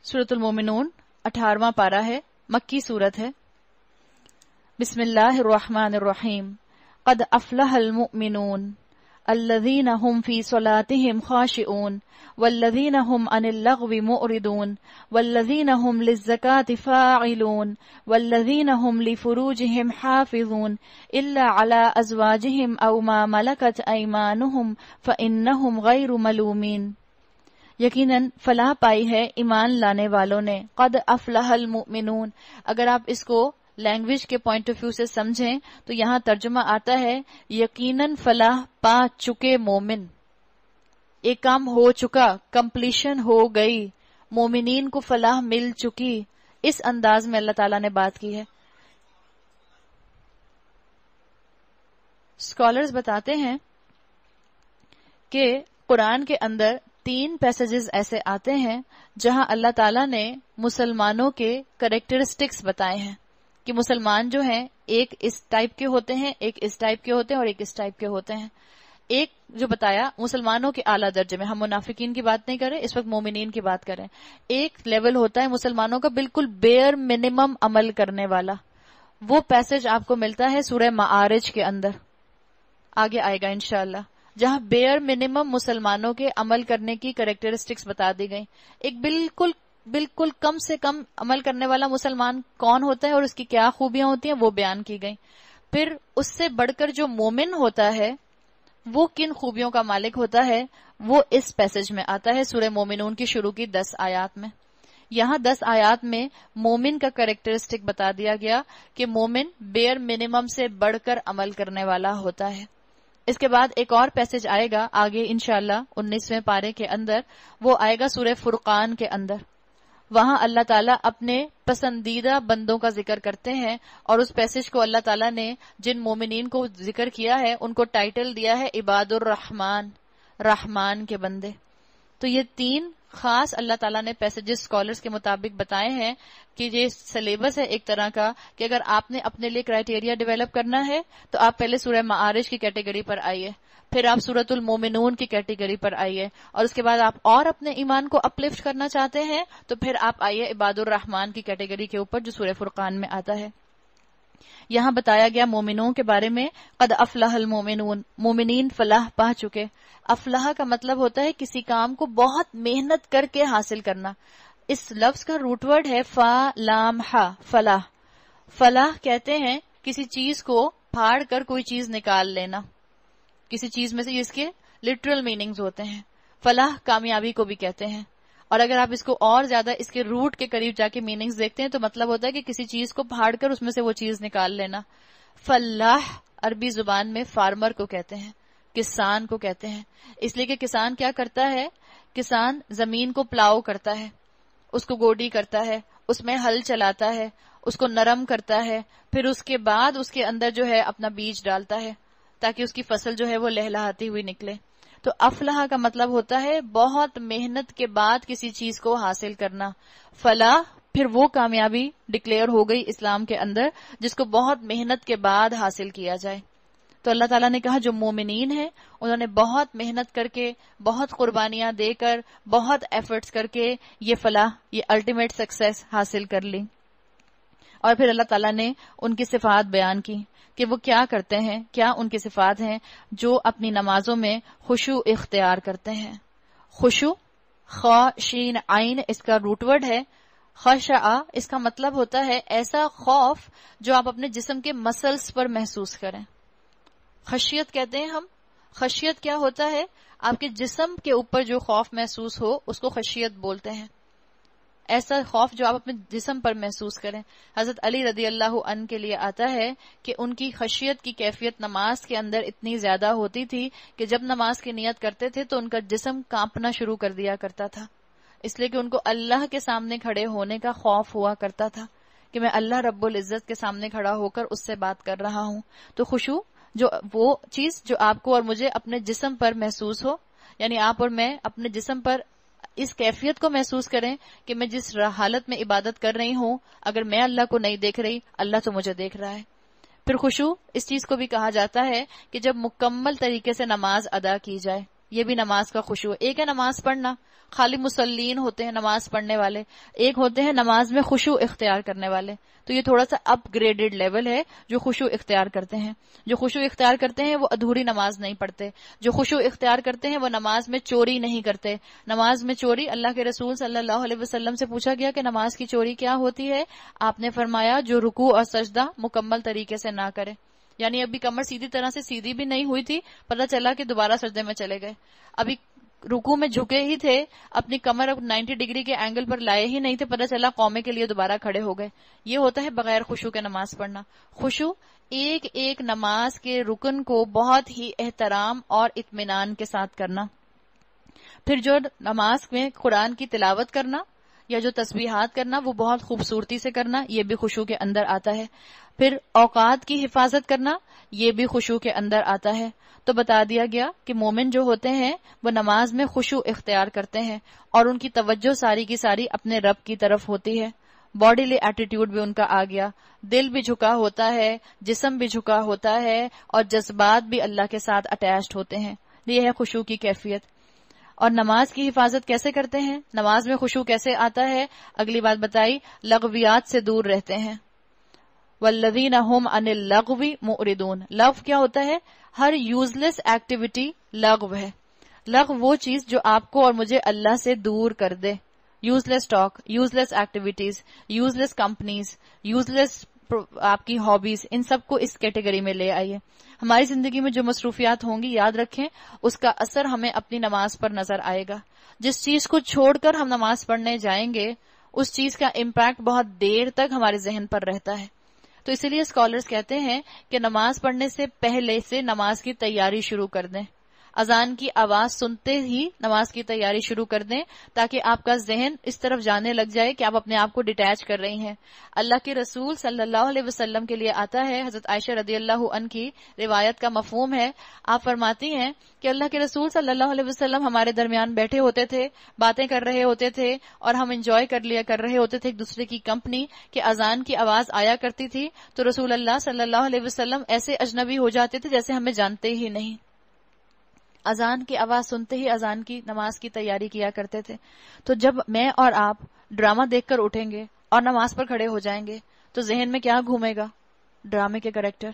سورۃ المومنون 18واں پارہ ہے، مکی سورت ہے۔ بسم اللہ الرحمن الرحیم۔ قد افلح المؤمنون الذین هم فی صلاتهم خاشعون والذین هم عن اللغو معرضون والذین هم للزکاة فاعلون والذین هم لفروجهم حافظون الا علی ازواجهم او ما ملکت ایمانهم فانہم غیر ملومین۔ یقیناً فلاح پائی ہے ایمان لانے والوں نے۔ قد افلح المؤمنون، اگر آپ اس کو لینگویج کے پوائنٹ آف ویو سے سمجھیں تو یہاں ترجمہ آتا ہے یقیناً فلاح پا چکے مومن، ایک کام ہو چکا، کمپلیشن ہو گئی، مومنین کو فلاح مل چکی۔ اس انداز میں اللہ تعالیٰ نے بات کی ہے۔ اسکالرز بتاتے ہیں کہ قرآن کے اندر 3 پیسجز ایسے آتے ہیں جہاں اللہ تعالیٰ نے مسلمانوں کے کریکٹرسٹکس بتائے ہیں کہ مسلمان جو ہیں ایک اس ٹائپ کے ہوتے ہیں، ایک اس ٹائپ کے ہوتے ہیں اور ایک اس ٹائپ کے ہوتے ہیں۔ ایک جو بتایا مسلمانوں کے اعلیٰ درجے میں، ہم منافقین کی بات نہیں کریں اس وقت، مومنین کی بات کریں۔ ایک لیول ہوتا ہے مسلمانوں کا بالکل بیئر منیمم عمل کرنے والا، وہ پیسج آپ کو ملتا ہے سورہ معارج کے اندر، آگے آئے گا انشاءاللہ، جہاں بیئر منیمم مسلمانوں کے عمل کرنے کی کریکٹرسٹکس بتا دی گئی۔ ایک بالکل کم سے کم عمل کرنے والا مسلمان کون ہوتا ہے اور اس کی کیا خوبیاں ہوتی ہیں وہ بیان کی گئی۔ پھر اس سے بڑھ کر جو مومن ہوتا ہے وہ کن خوبیوں کا مالک ہوتا ہے، وہ اس پیسج میں آتا ہے سورہ مومنون کی شروع کی 10 آیات میں۔ یہاں 10 آیات میں مومن کا کریکٹرسٹک بتا دیا گیا کہ مومن بیئر منیمم سے بڑھ کر عمل کرنے والا ہوتا ہے۔ اس کے بعد ایک اور پیسج آئے گا آگے انشاءاللہ 19ویں پارے کے اندر، وہ آئے گا سورہ فرقان کے اندر۔ وہاں اللہ تعالیٰ اپنے پسندیدہ بندوں کا ذکر کرتے ہیں، اور اس پیسج کو اللہ تعالیٰ نے جن مومنین کو ذکر کیا ہے ان کو ٹائٹل دیا ہے عباد الرحمن، رحمان کے بندے۔ تو یہ 3 خاص اللہ تعالیٰ نے پیسجز اسکالرز کے مطابق بتائے ہیں کہ یہ سلیبس ہے ایک طرح کا کہ اگر آپ نے اپنے لیے کرائیٹیریا ڈیولپ کرنا ہے تو آپ پہلے سورہ معارج کی کیٹیگری پر آئیے، پھر آپ سورۃ المومنون کی کیٹیگری پر آئیے، اور اس کے بعد آپ اور اپنے ایمان کو اپلفٹ کرنا چاہتے ہیں تو پھر آپ آئیے عباد الرحمن کی کیٹیگری کے اوپر جو سورہ فرقان میں آتا ہے۔ یہاں بتایا گیا مومنوں کے بارے میں قد افلح المومنون، مومنین فلاح پا چکے۔ افلاح کا مطلب ہوتا ہے کسی کام کو بہت محنت کر کے حاصل کرنا۔ اس لفظ کا روٹ ورڈ ہے فا لام ہا، فلاح۔ فلاح کہتے ہیں کسی چیز کو پھاڑ کر کوئی چیز نکال لینا، کسی چیز میں سے اس کے لٹرل میننگز ہوتے ہیں۔ فلاح کامیابی کو بھی کہتے ہیں، اور اگر آپ اس کو اور زیادہ اس کے روٹ کے قریب جا کے میننگز دیکھتے ہیں تو مطلب ہوتا ہے کہ کسی چیز کو پھاڑ کر اس میں سے وہ چیز نکال لینا۔ فلاح عربی زبان میں فارمر کو کہتے ہیں، کسان کو کہتے ہیں، اس لیے کہ کسان کیا کرتا ہے، کسان زمین کو پلاؤ کرتا ہے، اس کو گوڈی کرتا ہے، اس میں ہل چلاتا ہے، اس کو نرم کرتا ہے، پھر اس کے بعد اس کے اندر جو ہے اپنا بیج ڈالتا ہے تاکہ اس کی فصل جو ہے وہ لہلہاتی ہوئی نکلے۔ تو افلاح کا مطلب ہوتا ہے بہت محنت کے بعد کسی چیز کو حاصل کرنا۔ فلاح پھر وہ کامیابی ڈکلیئر ہو گئی اسلام کے اندر جس کو بہت محنت کے بعد حاصل کیا جائے۔ تو اللہ تعالیٰ نے کہا جو مومنین ہیں انہوں نے بہت محنت کر کے، بہت قربانیاں دے کر، بہت ایفرٹس کر کے یہ فلاح، یہ الٹیمیٹ سکسیس حاصل کر لی۔ اور پھر اللہ تعالیٰ نے ان کی صفات بیان کی کہ وہ کیا کرتے ہیں، کیا ان کی صفات ہیں، جو اپنی نمازوں میں خشوع اختیار کرتے ہیں۔ خشوع، خا شین عین اس کا روٹ ورڈ ہے۔ خشع اس کا مطلب ہوتا ہے ایسا خوف جو آپ اپنے جسم کے مسلز پر محسوس کریں۔ خشیت کہتے ہیں ہم، خشیت کیا ہوتا ہے، آپ کے جسم کے اوپر جو خوف محسوس ہو اس کو خشیت بولتے ہیں، ایسا خوف جو آپ اپنے جسم پر محسوس کریں۔ حضرت علی رضی اللہ عنہ کے لیے آتا ہے کہ ان کی خشیت کی کیفیت نماز کے اندر اتنی زیادہ ہوتی تھی کہ جب نماز کی نیت کرتے تھے تو ان کا جسم کانپنا شروع کر دیا کرتا تھا، اس لیے کہ ان کو اللہ کے سامنے کھڑے ہونے کا خوف ہوا کرتا تھا کہ میں اللہ رب العزت کے سامنے کھڑا ہو کر اس سے بات کر رہا ہوں۔ تو خشوع جو وہ چیز جو آپ کو اور مجھے اپنے جسم پر محسوس ہو، یعنی آپ اور میں اپنے جسم پر اس کیفیت کو محسوس کریں کہ میں جس حالت میں عبادت کر رہی ہوں، اگر میں اللہ کو نہیں دیکھ رہی، اللہ تو مجھے دیکھ رہا ہے۔ پھر خشوع اس چیز کو بھی کہا جاتا ہے کہ جب مکمل طریقے سے نماز ادا کی جائے، یہ بھی نماز کا خشوع۔ ایک ہے نماز پڑھنا، خالی مسلین ہوتے ہیں نماز پڑھنے والے، ایک ہوتے ہیں نماز میں خشوع اختیار کرنے والے. تو یہ تھوڑا سا اپ گریڈڈ لیول ہے جو خشوع اختیار کرتے ہیں. جو خشوع اختیار کرتے ہیں وہ ادھوری نماز نہیں پڑھتے. جو خشوع اختیار کرتے ہیں وہ نماز میں چوری نہیں کرتے. نماز میں چوری، اللہ کے رسول صلی اللہ علیہ وسلم سے پوچھا گیا کہ نماز کی چوری کیا ہوتی ہے؟ آپ نے فرمایا جو رکوع اور سجدہ مکمل طریقے سے نہ کرے. یعنی ابھی کمر سیدھی طرح سے سیدھی بھی نہیں ہوئی تھی، پتہ چلا کہ دوبارہ سجدے میں چلے گئے. ابھی رکوع میں جھکے ہی تھے، اپنی کمر 90 ڈگری کے اینگل پر لائے ہی نہیں تھے، پتہ چلا قومے کے لیے دوبارہ کھڑے ہو گئے. یہ ہوتا ہے بغیر خشوع کے نماز پڑھنا. خشوع ایک ایک نماز کے رکن کو بہت ہی احترام اور اطمینان کے ساتھ کرنا. پھر جو نماز میں قرآن کی تلاوت کرنا یا جو تسبیحات کرنا وہ بہت خوبصورتی سے کرنا، یہ بھی خشوع کے اندر آتا ہے. پھر اوقات کی حفاظت کرنا، یہ بھی خشوع کے اندر آتا ہے. تو بتا دیا گیا کہ مومن جو ہوتے ہیں وہ نماز میں خشوع اختیار کرتے ہیں اور ان کی توجہ ساری کی ساری اپنے رب کی طرف ہوتی ہے. باڈیلی ایٹیٹیوڈ بھی ان کا آ گیا، دل بھی جھکا ہوتا ہے، جسم بھی جھکا ہوتا ہے اور جذبات بھی اللہ کے ساتھ اٹیچڈ ہوتے ہیں. یہ ہے خشوع کی کیفیت. اور نماز کی حفاظت کیسے کرتے ہیں، نماز میں خشوع کیسے آتا ہے؟ اگلی بات بتائی، لغویات سے دور رہتے ہیں. والذین هم عن اللغو معرضون. لغو کیا ہوتا ہے؟ ہر یوز لیس ایکٹیویٹی لغو ہے. لغو وہ چیز جو آپ کو اور مجھے اللہ سے دور کر دے. Useless talk, useless activities, useless companies, useless آپ کی ہابیز، ان سب کو اس کیٹیگری میں لے آئیے. ہماری زندگی میں جو مصروفیات ہوں گی یاد رکھیں اس کا اثر ہمیں اپنی نماز پر نظر آئے گا. جس چیز کو چھوڑ کر ہم نماز پڑھنے جائیں گے اس چیز کا امپیکٹ بہت دیر تک ہمارے ذہن پر رہتا ہے. تو اسی لیے اسکالرز کہتے ہیں کہ نماز پڑھنے سے پہلے سے نماز کی تیاری شروع کر دیں. اذان کی آواز سنتے ہی نماز کی تیاری شروع کر دیں تاکہ آپ کا ذہن اس طرف جانے لگ جائے کہ آپ اپنے آپ کو ڈیٹیچ کر رہی ہیں. اللہ کے رسول صلی اللہ علیہ وسلم کے لیے آتا ہے، حضرت عائشہ رضی اللہ عنہ کی روایت کا مفہوم ہے، آپ فرماتی ہیں کہ اللہ کے رسول صلی اللہ علیہ وسلم ہمارے درمیان بیٹھے ہوتے تھے، باتیں کر رہے ہوتے تھے اور ہم انجوائے کر رہے ہوتے تھے ایک دوسرے کی کمپنی، کہ اذان کی آواز آیا کرتی تھی تو رسول اللہ صلی اللہ علیہ وسلم ایسے اجنبی ہو جاتے تھے جیسے ہمیں جانتے ہی نہیں. اذان کی آواز سنتے ہی اذان کی نماز کی تیاری کیا کرتے تھے. تو جب میں اور آپ ڈرامہ دیکھ کر اٹھیں گے اور نماز پر کھڑے ہو جائیں گے تو ذہن میں کیا گھومے گا؟ ڈرامے کے کریکٹر.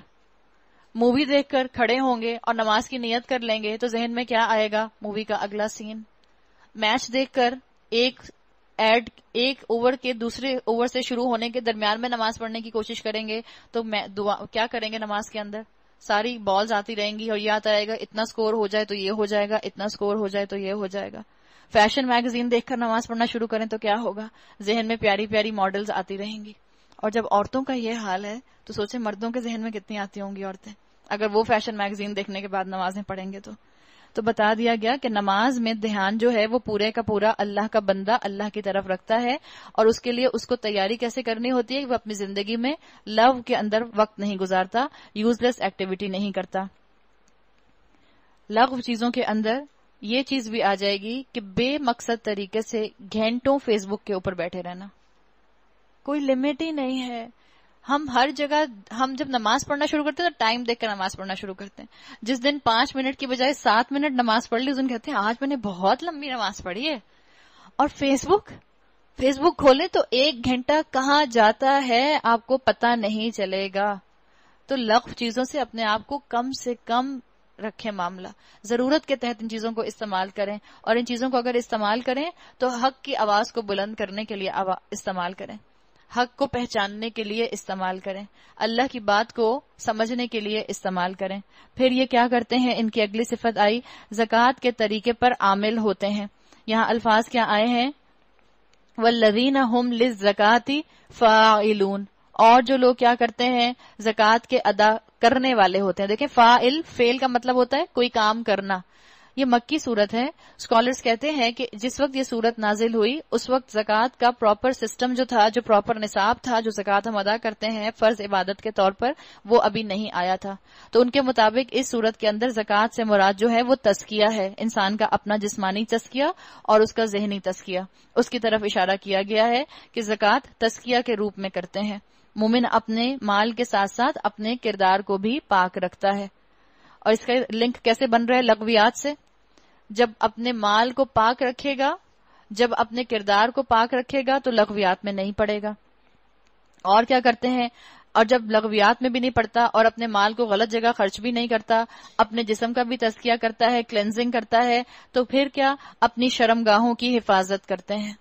مووی دیکھ کر کھڑے ہوں گے اور نماز کی نیت کر لیں گے تو ذہن میں کیا آئے گا؟ مووی کا اگلا سین. میچ دیکھ کر ایک اوور کے دوسرے اوور سے شروع ہونے کے درمیان میں نماز پڑھنے کی کوشش کریں گے تو کیا کریں گے؟ نماز کے اندر ساری بالز آتی رہیں گی اور یہ آتا رہے گا اتنا سکور ہو جائے تو یہ ہو جائے گا، اتنا سکور ہو جائے تو یہ ہو جائے گا. فیشن میگزین دیکھ کر نماز پڑھنا شروع کریں تو کیا ہوگا؟ ذہن میں پیاری پیاری ماڈلز آتی رہیں گی. اور جب عورتوں کا یہ حال ہے تو سوچیں مردوں کے ذہن میں کتنی آتی ہوں گی عورتیں اگر وہ فیشن میگزین دیکھنے کے بعد نمازیں پڑھیں گے. تو بتا دیا گیا کہ نماز میں دھیان جو ہے وہ پورے کا پورا اللہ کا بندہ اللہ کی طرف رکھتا ہے اور اس کے لیے اس کو تیاری کیسے کرنی ہوتی ہے کہ وہ اپنی زندگی میں لو کے اندر وقت نہیں گزارتا، یوز لیس ایکٹیویٹی نہیں کرتا. لغو چیزوں کے اندر یہ چیز بھی آ جائے گی کہ بے مقصد طریقے سے گھنٹوں فیس بک کے اوپر بیٹھے رہنا. کوئی لمٹ ہی نہیں ہے. ہم ہر جگہ ہم جب نماز پڑھنا شروع کرتے ہیں تو ٹائم دیکھ کر نماز پڑھنا شروع کرتے ہیں. جس دن 5 منٹ کی بجائے 7 منٹ نماز پڑھ لی اس دن کہتے ہیں آج میں نے بہت لمبی نماز پڑھی ہے. اور فیس بک کھولے تو 1 گھنٹہ کہاں جاتا ہے آپ کو پتہ نہیں چلے گا. تو لغو چیزوں سے اپنے آپ کو کم سے کم رکھیں. معاملہ ضرورت کے تحت ان چیزوں کو استعمال کریں اور ان چیزوں کو اگر استعمال کریں تو حق کی آواز کو بلند کرنے کے لیے استعمال کریں، حق کو پہچاننے کے لیے استعمال کریں، اللہ کی بات کو سمجھنے کے لیے استعمال کریں. پھر یہ کیا کرتے ہیں؟ ان کی اگلی صفت آئی زکوٰۃ کے طریقے پر عامل ہوتے ہیں. یہاں الفاظ کیا آئے ہیں؟ والذین هم للزکاۃ فاعلون. اور جو لوگ کیا کرتے ہیں؟ زکوٰۃ کے ادا کرنے والے ہوتے ہیں. دیکھیں فاعل، فعل کا مطلب ہوتا ہے کوئی کام کرنا. یہ مکی صورت ہے. اسکالرز کہتے ہیں کہ جس وقت یہ صورت نازل ہوئی اس وقت زکوٰۃ کا پراپر سسٹم جو تھا، جو پراپر نصاب تھا، جو زکوٰۃ ہم ادا کرتے ہیں فرض عبادت کے طور پر، وہ ابھی نہیں آیا تھا. تو ان کے مطابق اس صورت کے اندر زکوٰۃ سے مراد جو ہے وہ تزکیہ ہے، انسان کا اپنا جسمانی تزکیہ اور اس کا ذہنی تزکیہ. اس کی طرف اشارہ کیا گیا ہے کہ زکوٰۃ تزکیہ کے روپ میں کرتے ہیں. مومن اپنے مال کے ساتھ ساتھ اپنے کردار کو بھی پاک رکھتا ہے. اور اس کا لنک کیسے بن رہا ہے؟ لغویات سے. جب اپنے مال کو پاک رکھے گا جب اپنے کردار کو پاک رکھے گا تو لغویات میں نہیں پڑے گا. اور کیا کرتے ہیں؟ اور جب لغویات میں بھی نہیں پڑتا اور اپنے مال کو غلط جگہ خرچ بھی نہیں کرتا، اپنے جسم کا بھی تزکیہ کرتا ہے، کلینزنگ کرتا ہے، تو پھر کیا؟ اپنی شرمگاہوں کی حفاظت کرتے ہیں،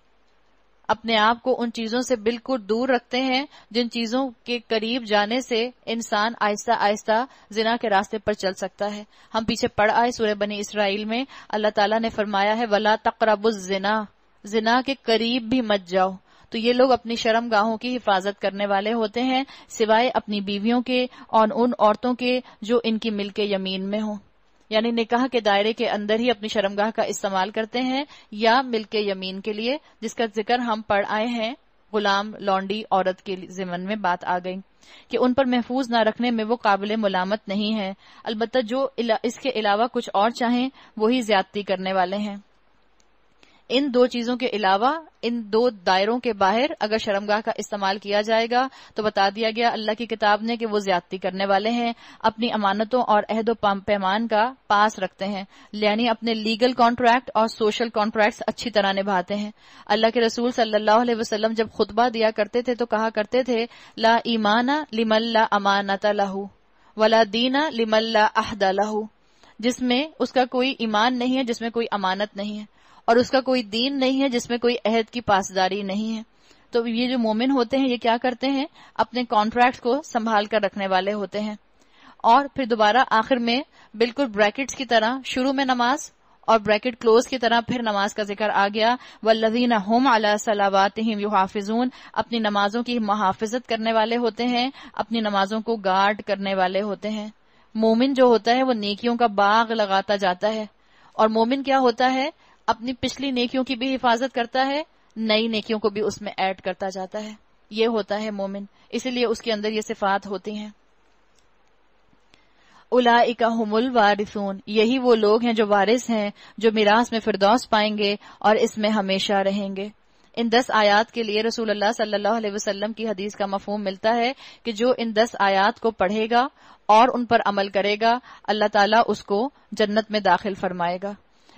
اپنے آپ کو ان چیزوں سے بالکل دور رکھتے ہیں جن چیزوں کے قریب جانے سے انسان آہستہ آہستہ زنا کے راستے پر چل سکتا ہے. ہم پیچھے پڑھ آئے سورہ بنی اسرائیل میں اللہ تعالیٰ نے فرمایا ہے وَلَا تَقْرَبُوا الزِّنَا، زنا کے قریب بھی مت جاؤ. تو یہ لوگ اپنی شرم گاہوں کی حفاظت کرنے والے ہوتے ہیں، سوائے اپنی بیویوں کے اور ان عورتوں کے جو ان کی ملک یمین میں ہوں، یعنی نکاح کے دائرے کے اندر ہی اپنی شرمگاہ کا استعمال کرتے ہیں یا ملک یمین کے لیے، جس کا ذکر ہم پڑھ آئے ہیں. غلام لونڈی عورت کے ضمن میں بات آ گئی کہ ان پر محفوظ نہ رکھنے میں وہ قابل ملامت نہیں ہے، البتہ جو اس کے علاوہ کچھ اور چاہیں وہی زیادتی کرنے والے ہیں. ان دو چیزوں کے علاوہ ان دو دائروں کے باہر اگر شرمگاہ کا استعمال کیا جائے گا تو بتا دیا گیا اللہ کی کتاب نے کہ وہ زیادتی کرنے والے ہیں، اپنی امانتوں اور عہد و پیمان کا پاس رکھتے ہیں، یعنی اپنے لیگل کانٹریکٹ اور سوشل کانٹریکٹس اچھی طرح نبھاتے ہیں. اللہ کے رسول صلی اللہ علیہ وسلم جب خطبہ دیا کرتے تھے تو کہا کرتے تھے لا ایمان لمن لا امانت لہ ولا دین لمن لا عہد لہ، جس میں اس کا کوئی ایمان نہیں ہے جس میں کوئی امانت نہیں ہے، اور اس کا کوئی دین نہیں ہے جس میں کوئی عہد کی پاسداری نہیں ہے. تو یہ جو مومن ہوتے ہیں یہ کیا کرتے ہیں؟ اپنے کانٹریکٹ کو سنبھال کر رکھنے والے ہوتے ہیں. اور پھر دوبارہ آخر میں بالکل بریکٹس کی طرح شروع میں نماز اور بریکٹ کلوز کی طرح پھر نماز کا ذکر آ گیا. والذین هم علی صلواتہم یحافظون، اپنی نمازوں کی محافظت کرنے والے ہوتے ہیں، اپنی نمازوں کو گارڈ کرنے والے ہوتے ہیں. مومن جو ہوتا ہے وہ نیکیوں کا باغ لگاتا جاتا ہے، اور مومن کیا ہوتا ہے؟ اپنی پچھلی نیکیوں کی بھی حفاظت کرتا ہے، نئی نیکیوں کو بھی اس میں ایڈ کرتا جاتا ہے. یہ ہوتا ہے مومن، اسی لیے اس کے اندر یہ صفات ہوتی ہیں. اولئک ھم الوارثون، یہی وہ لوگ ہیں جو وارث ہیں، جو میراث میں فردوس پائیں گے اور اس میں ہمیشہ رہیں گے. ان 10 آیات کے لیے رسول اللہ صلی اللہ علیہ وسلم کی حدیث کا مفہوم ملتا ہے کہ جو ان 10 آیات کو پڑھے گا اور ان پر عمل کرے گا اللہ تعالیٰ اس کو جنت میں داخل فرمائے گا.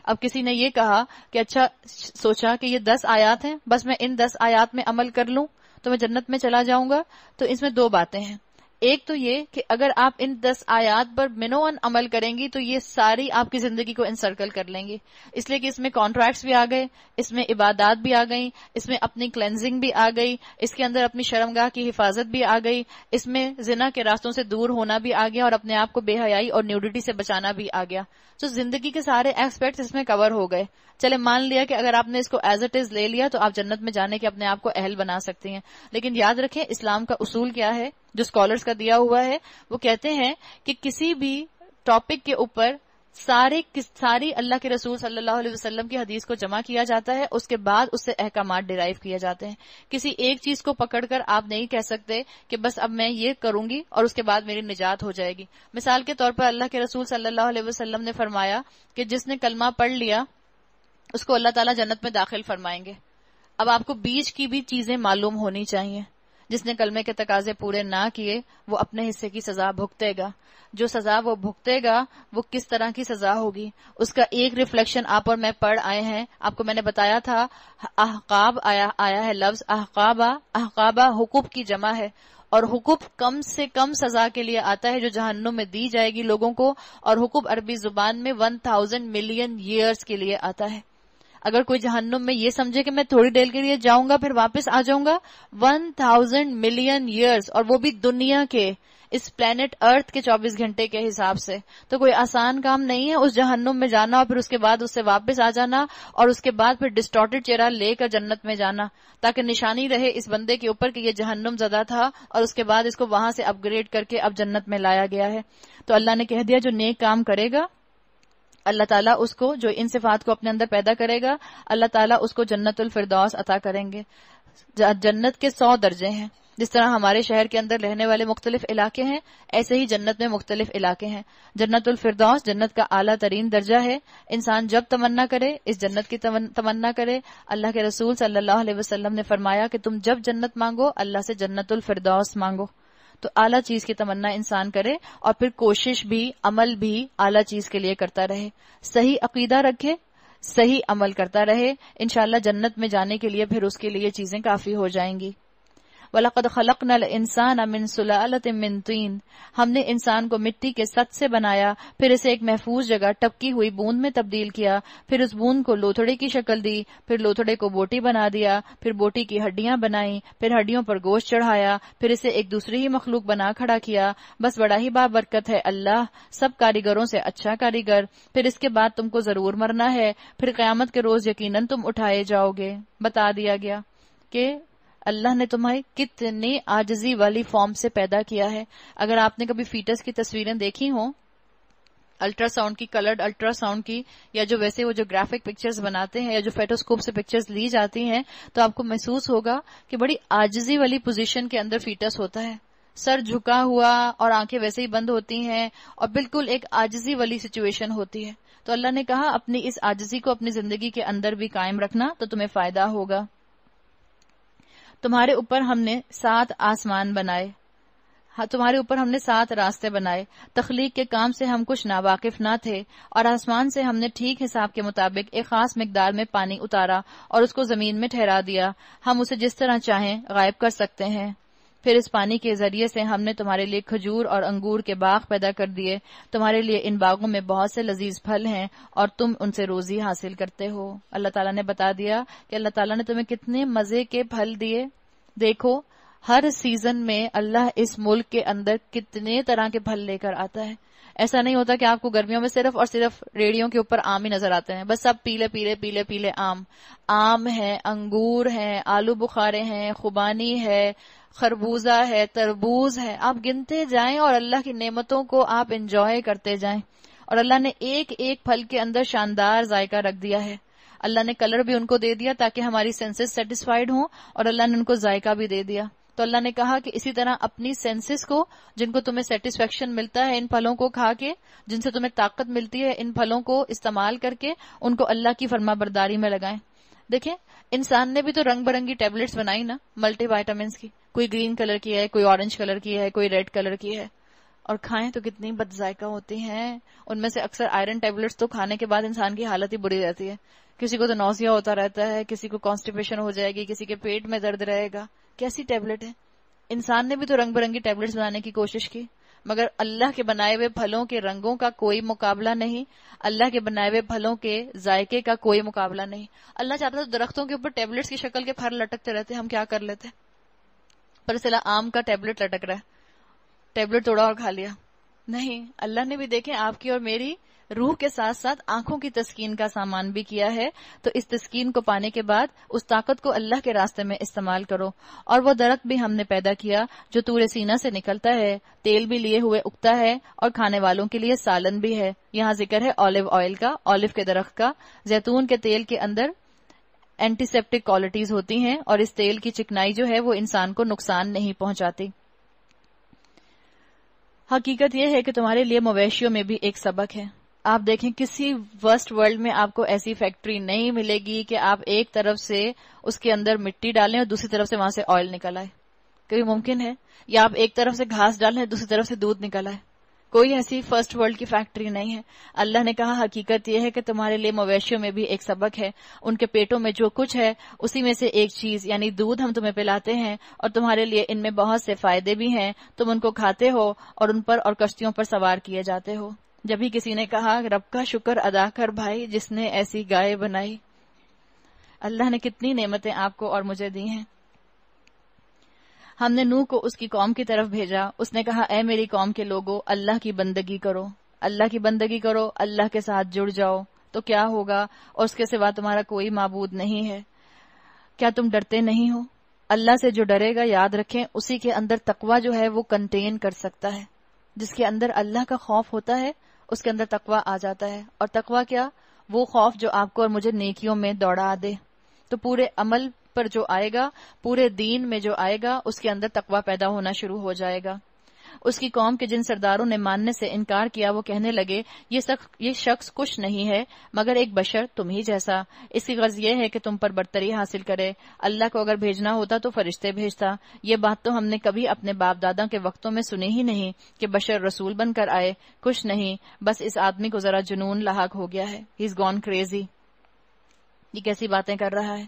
اب کسی نے یہ کہا کہ اچھا سوچا کہ یہ 10 آیات ہیں، بس میں ان 10 آیات میں عمل کر لوں تو میں جنت میں چلا جاؤں گا. تو اس میں 2 باتیں ہیں. ایک تو یہ کہ اگر آپ ان 10 آیات پر منوان عمل کریں گی تو یہ ساری آپ کی زندگی کو انسرکل کر لیں گی، اس لیے کہ اس میں کانٹریکٹس بھی آ گئے، اس میں عبادات بھی آ گئیں، اس میں اپنی کلینزنگ بھی آ گئی، اس کے اندر اپنی شرمگاہ کی حفاظت بھی آ گئی، اس میں زنا کے راستوں سے دور ہونا بھی آ گیا، اور اپنے آپ کو بے حیائی اور نیوڈیٹی سے بچانا بھی آ گیا. تو زندگی کے سارے ایسپیکٹس اس میں کور ہو گئے. چلے مان لیا کہ اگر آپ نے اس کو ایز اٹ از لے لیا تو آپ جنت میں جانے کے اپنے آپ کو اہل بنا سکتے ہیں. لیکن یاد رکھیں اسلام کا اصول کیا ہے جو اسکالرز کا دیا ہوا ہے، وہ کہتے ہیں کہ کسی بھی ٹاپک کے اوپر ساری اللہ کے رسول صلی اللہ علیہ وسلم کی حدیث کو جمع کیا جاتا ہے، اس کے بعد اس سے احکامات ڈیرائیو کیے جاتے ہیں. کسی ایک چیز کو پکڑ کر آپ نہیں کہہ سکتے کہ بس اب میں یہ کروں گی اور اس کے بعد میری نجات ہو جائے گی. مثال کے طور پر اللہ کے رسول صلی اللہ علیہ وسلم نے فرمایا کہ جس نے کلمہ پڑھ لیا اس کو اللہ تعالیٰ جنت میں داخل فرمائیں گے. اب آپ کو بیچ کی بھی چیزیں معلوم ہونی چاہیے. جس نے کلمے کے تقاضے پورے نہ کیے وہ اپنے حصے کی سزا بھگتے گا. جو سزا وہ بھگتے گا وہ کس طرح کی سزا ہوگی اس کا ایک ریفلیکشن آپ اور میں پڑھ آئے ہیں. آپ کو میں نے بتایا تھا احقاب آیا ہے لفظ احقابہ حقوق کی جمع ہے، اور حقوق کم سے کم سزا کے لیے آتا ہے جو جہنم میں دی جائے گی لوگوں کو، اور حقوق عربی زبان میں 1000 ملین ایئرز کے لیے آتا ہے. اگر کوئی جہنم میں یہ سمجھے کہ میں تھوڑی دیر کے لیے جاؤں گا پھر واپس آ جاؤں گا، 1000 ملین ایئرز، اور وہ بھی دنیا کے اس پلانٹ ارتھ کے 24 گھنٹے کے حساب سے، تو کوئی آسان کام نہیں ہے اس جہنم میں جانا اور پھر اس کے بعد اس سے واپس آ جانا، اور اس کے بعد پھر ڈسٹارٹڈ چہرہ لے کر جنت میں جانا، تاکہ نشانی رہے اس بندے کے اوپر کہ یہ جہنم زدہ تھا اور اس کے بعد اس کو وہاں سے اپ گریڈ کر کے اب جنت میں لایا گیا ہے. تو اللہ نے کہہ دیا جو نیک کام کرے گا اللہ تعالیٰ اس کو، جو ان صفات کو اپنے اندر پیدا کرے گا اللہ تعالیٰ اس کو جنت الفردوس عطا کریں گے. جنت کے 100 درجے ہیں. جس طرح ہمارے شہر کے اندر رہنے والے مختلف علاقے ہیں ایسے ہی جنت میں مختلف علاقے ہیں. جنت الفردوس جنت کا اعلیٰ ترین درجہ ہے. انسان جب تمنا کرے اس جنت کی تمنا کرے. اللہ کے رسول صلی اللہ علیہ وسلم نے فرمایا کہ تم جب جنت مانگو اللہ سے جنت الفردوس مانگو. تو اعلیٰ چیز کی تمنا انسان کرے اور پھر کوشش بھی عمل بھی اعلیٰ چیز کے لیے کرتا رہے. صحیح عقیدہ رکھے، صحیح عمل کرتا رہے، انشاءاللہ جنت میں جانے کے لیے پھر اس کے لیے چیزیں کافی ہو جائیں گی۔ وَلَقَدْ خَلَقْنَا الْإِنسَانَ مِنْ سُلَالَةٍ مِّن طِينٍ، ہم نے انسان کو مٹی کے سط سے بنایا، پھر اسے ایک محفوظ جگہ ٹپکی ہوئی بوند میں تبدیل کیا، پھر اس بوند کو لوتھڑے کی شکل دی، پھر لوتھڑے کو بوٹی بنا دیا، پھر بوٹی کی ہڈیاں بنائیں، پھر ہڈیوں پر گوشت چڑھایا، پھر اسے ایک دوسری ہی مخلوق بنا کھڑا کیا۔ بس بڑا ہی بابرکت ہے اللہ، سب کاریگروں سے اچھا کاریگر۔ پھر اس کے بعد تم کو ضرور مرنا ہے، پھر قیامت کے روز یقیناً تم اٹھائے جاؤ گے۔ بتا دیا گیا کہ اللہ نے تمہیں کتنی عاجزی والی فارم سے پیدا کیا ہے۔ اگر آپ نے کبھی فیٹس کی تصویریں دیکھی ہوں، الٹرا ساؤنڈ کی، کلرڈ الٹرا ساؤنڈ کی، یا جو ویسے وہ جو گرافک پکچرز بناتے ہیں یا جو فیٹوسکوپ سے پکچرز لی جاتی ہیں، تو آپ کو محسوس ہوگا کہ بڑی عاجزی والی پوزیشن کے اندر فیٹس ہوتا ہے، سر جھکا ہوا اور آنکھیں ویسے ہی بند ہوتی ہیں اور بالکل ایک عاجزی والی سچویشن ہوتی ہے۔ تو اللہ نے کہا اپنی اس عاجزی کو اپنی زندگی کے اندر بھی قائم رکھنا تو تمہیں فائدہ ہوگا۔ تمہارے اوپر ہم نے 7 آسمان بنائے، تمہارے اوپر ہم نے 7 راستے بنائے، تخلیق کے کام سے ہم کچھ ناواقف نہ تھے، اور آسمان سے ہم نے ٹھیک حساب کے مطابق ایک خاص مقدار میں پانی اتارا اور اس کو زمین میں ٹھہرا دیا، ہم اسے جس طرح چاہیں غائب کر سکتے ہیں۔ پھر اس پانی کے ذریعے سے ہم نے تمہارے لیے کھجور اور انگور کے باغ پیدا کر دیے، تمہارے لیے ان باغوں میں بہت سے لذیذ پھل ہیں اور تم ان سے روزی حاصل کرتے ہو۔ اللہ تعالیٰ نے بتا دیا کہ اللہ تعالیٰ نے تمہیں کتنے مزے کے پھل دیے۔ دیکھو ہر سیزن میں اللہ اس ملک کے اندر کتنے طرح کے پھل لے کر آتا ہے۔ ایسا نہیں ہوتا کہ آپ کو گرمیوں میں صرف اور صرف ریڑیوں کے اوپر آم ہی نظر آتے ہیں، بس سب پیلے پیلے پیلے پیلے آم ہے، انگور ہے، آلو بخارے ہیں، خوبانی ہے، خربوزہ ہے، تربوز ہے، آپ گنتے جائیں اور اللہ کی نعمتوں کو آپ انجوائے کرتے جائیں۔ اور اللہ نے ایک ایک پھل کے اندر شاندار ذائقہ رکھ دیا ہے۔ اللہ نے کلر بھی ان کو دے دیا تاکہ ہماری سینسز سیٹسفائیڈ ہوں، اور اللہ نے ان کو ذائقہ بھی دے دیا۔ تو اللہ نے کہا کہ اسی طرح اپنی سینسز کو، جن کو تمہیں سیٹسفیکشن ملتا ہے ان پھلوں کو کھا کے، جن سے تمہیں طاقت ملتی ہے ان پھلوں کو استعمال کر کے، ان کو اللہ کی فرما برداری میں لگائیں۔ دیکھیں انسان نے بھی تو رنگ برنگی ٹیبلٹس بنائی نا، ملٹی وائٹامنس کی، کوئی گرین کلر کی ہے، کوئی اورنج کلر کی ہے، کوئی ریڈ کلر کی ہے، اور کھائیں تو کتنی بد ذائقہ ہوتی ہیں۔ ان میں سے اکثر آئرن ٹیبلٹس تو کھانے کے بعد انسان کی حالت ہی بری رہتی ہے، کسی کو تو نوزیا ہوتا رہتا ہے، کسی کو کانسٹیپیشن ہو جائے گی، کسی کے پیٹ میں درد رہے گا۔ کیسی ٹیبلٹ ہے؟ انسان نے بھی تو رنگ برنگی ٹیبلٹس بنانے کی کوشش کی، مگر اللہ کے بنائے ہوئے پھلوں کے رنگوں کا کوئی مقابلہ نہیں، اللہ کے بنائے ہوئے پھلوں کے ذائقے کا کوئی مقابلہ نہیں۔ اللہ چاہتا تو درختوں کے اوپر ٹیبلٹس کی شکل کے پھل لٹکتے رہتے، ہم کیا کر لیتے؟ پر سلا آم کا ٹیبلٹ لٹک رہا ہے، ٹیبلٹ توڑا اور کھا لیا۔ نہیں، اللہ نے بھی دیکھیں آپ کی اور میری روح کے ساتھ ساتھ آنکھوں کی تسکین کا سامان بھی کیا ہے، تو اس تسکین کو پانے کے بعد اس طاقت کو اللہ کے راستے میں استعمال کرو۔ اور وہ درخت بھی ہم نے پیدا کیا جو طور سینہ سے نکلتا ہے، تیل بھی لیے ہوئے اگتا ہے اور کھانے والوں کے لیے سالن بھی ہے۔ یہاں ذکر ہے اولیو آئل کا، اولیو کے درخت کا۔ زیتون کے تیل کے اندر اینٹی سیپٹک کوالٹیز ہوتی ہیں، اور اس تیل کی چکنائی جو ہے وہ انسان کو نقصان نہیں پہنچاتی۔ حقیقت یہ ہے کہ تمہارے لیے مویشیوں میں بھی ایک سبق ہے۔ آپ دیکھیں کسی ورسٹ ورلڈ میں آپ کو ایسی فیکٹری نہیں ملے گی کہ آپ ایک طرف سے اس کے اندر مٹی ڈالیں اور دوسری طرف سے وہاں سے آئل نکل آئے، کوئی ممکن ہے؟ یا آپ ایک طرف سے گھاس ڈالیں دوسری طرف سے دودھ نکل آئے؟ کوئی ایسی فرسٹ ورلڈ کی فیکٹری نہیں ہے۔ اللہ نے کہا حقیقت یہ ہے کہ تمہارے لیے مویشیوں میں بھی ایک سبق ہے، ان کے پیٹوں میں جو کچھ ہے اسی میں سے ایک چیز یعنی دودھ ہم تمہیں پلاتے ہیں، اور تمہارے لیے ان میں بہت سے فائدے بھی ہیں، تم ان کو کھاتے ہو اور ان پر اور کشتیوں پر سوار کیے جاتے ہو۔ جبھی کسی نے کہا رب کا شکر ادا کر بھائی جس نے ایسی گائے بنائی۔ اللہ نے کتنی نعمتیں آپ کو اور مجھے دی ہیں۔ ہم نے نوح کو اس کی قوم کی طرف بھیجا، اس نے کہا اے میری قوم کے لوگو اللہ کی بندگی کرو، اللہ کی بندگی کرو، اللہ کے ساتھ جڑ جاؤ تو کیا ہوگا، اور اس کے سوا تمہارا کوئی معبود نہیں ہے۔ کیا تم ڈرتے نہیں ہو؟ اللہ سے جو ڈرے گا یاد رکھیں اسی کے اندر تقوی جو ہے وہ کنٹین کر سکتا ہے۔ جس کے اندر اللہ کا خوف ہوتا ہے اس کے اندر تقوی آ جاتا ہے، اور تقوی کیا؟ وہ خوف جو آپ کو اور مجھے نیکیوں میں دوڑا دے۔ تو پورے عمل پر جو آئے گا، پورے دین میں جو آئے گا، اس کے اندر تقوی پیدا ہونا شروع ہو جائے گا۔ اس کی قوم کے جن سرداروں نے ماننے سے انکار کیا وہ کہنے لگے یہ شخص کچھ نہیں ہے مگر ایک بشر تم ہی جیسا، اس کی غرض یہ ہے کہ تم پر برتری حاصل کرے۔ اللہ کو اگر بھیجنا ہوتا تو فرشتے بھیجتا، یہ بات تو ہم نے کبھی اپنے باپ دادا کے وقتوں میں سنی ہی نہیں کہ بشر رسول بن کر آئے۔ کچھ نہیں، بس اس آدمی کو ذرا جنون لاحق ہو گیا ہے، ہی از گون کریزی۔ یہ کیسی باتیں کر رہا ہے.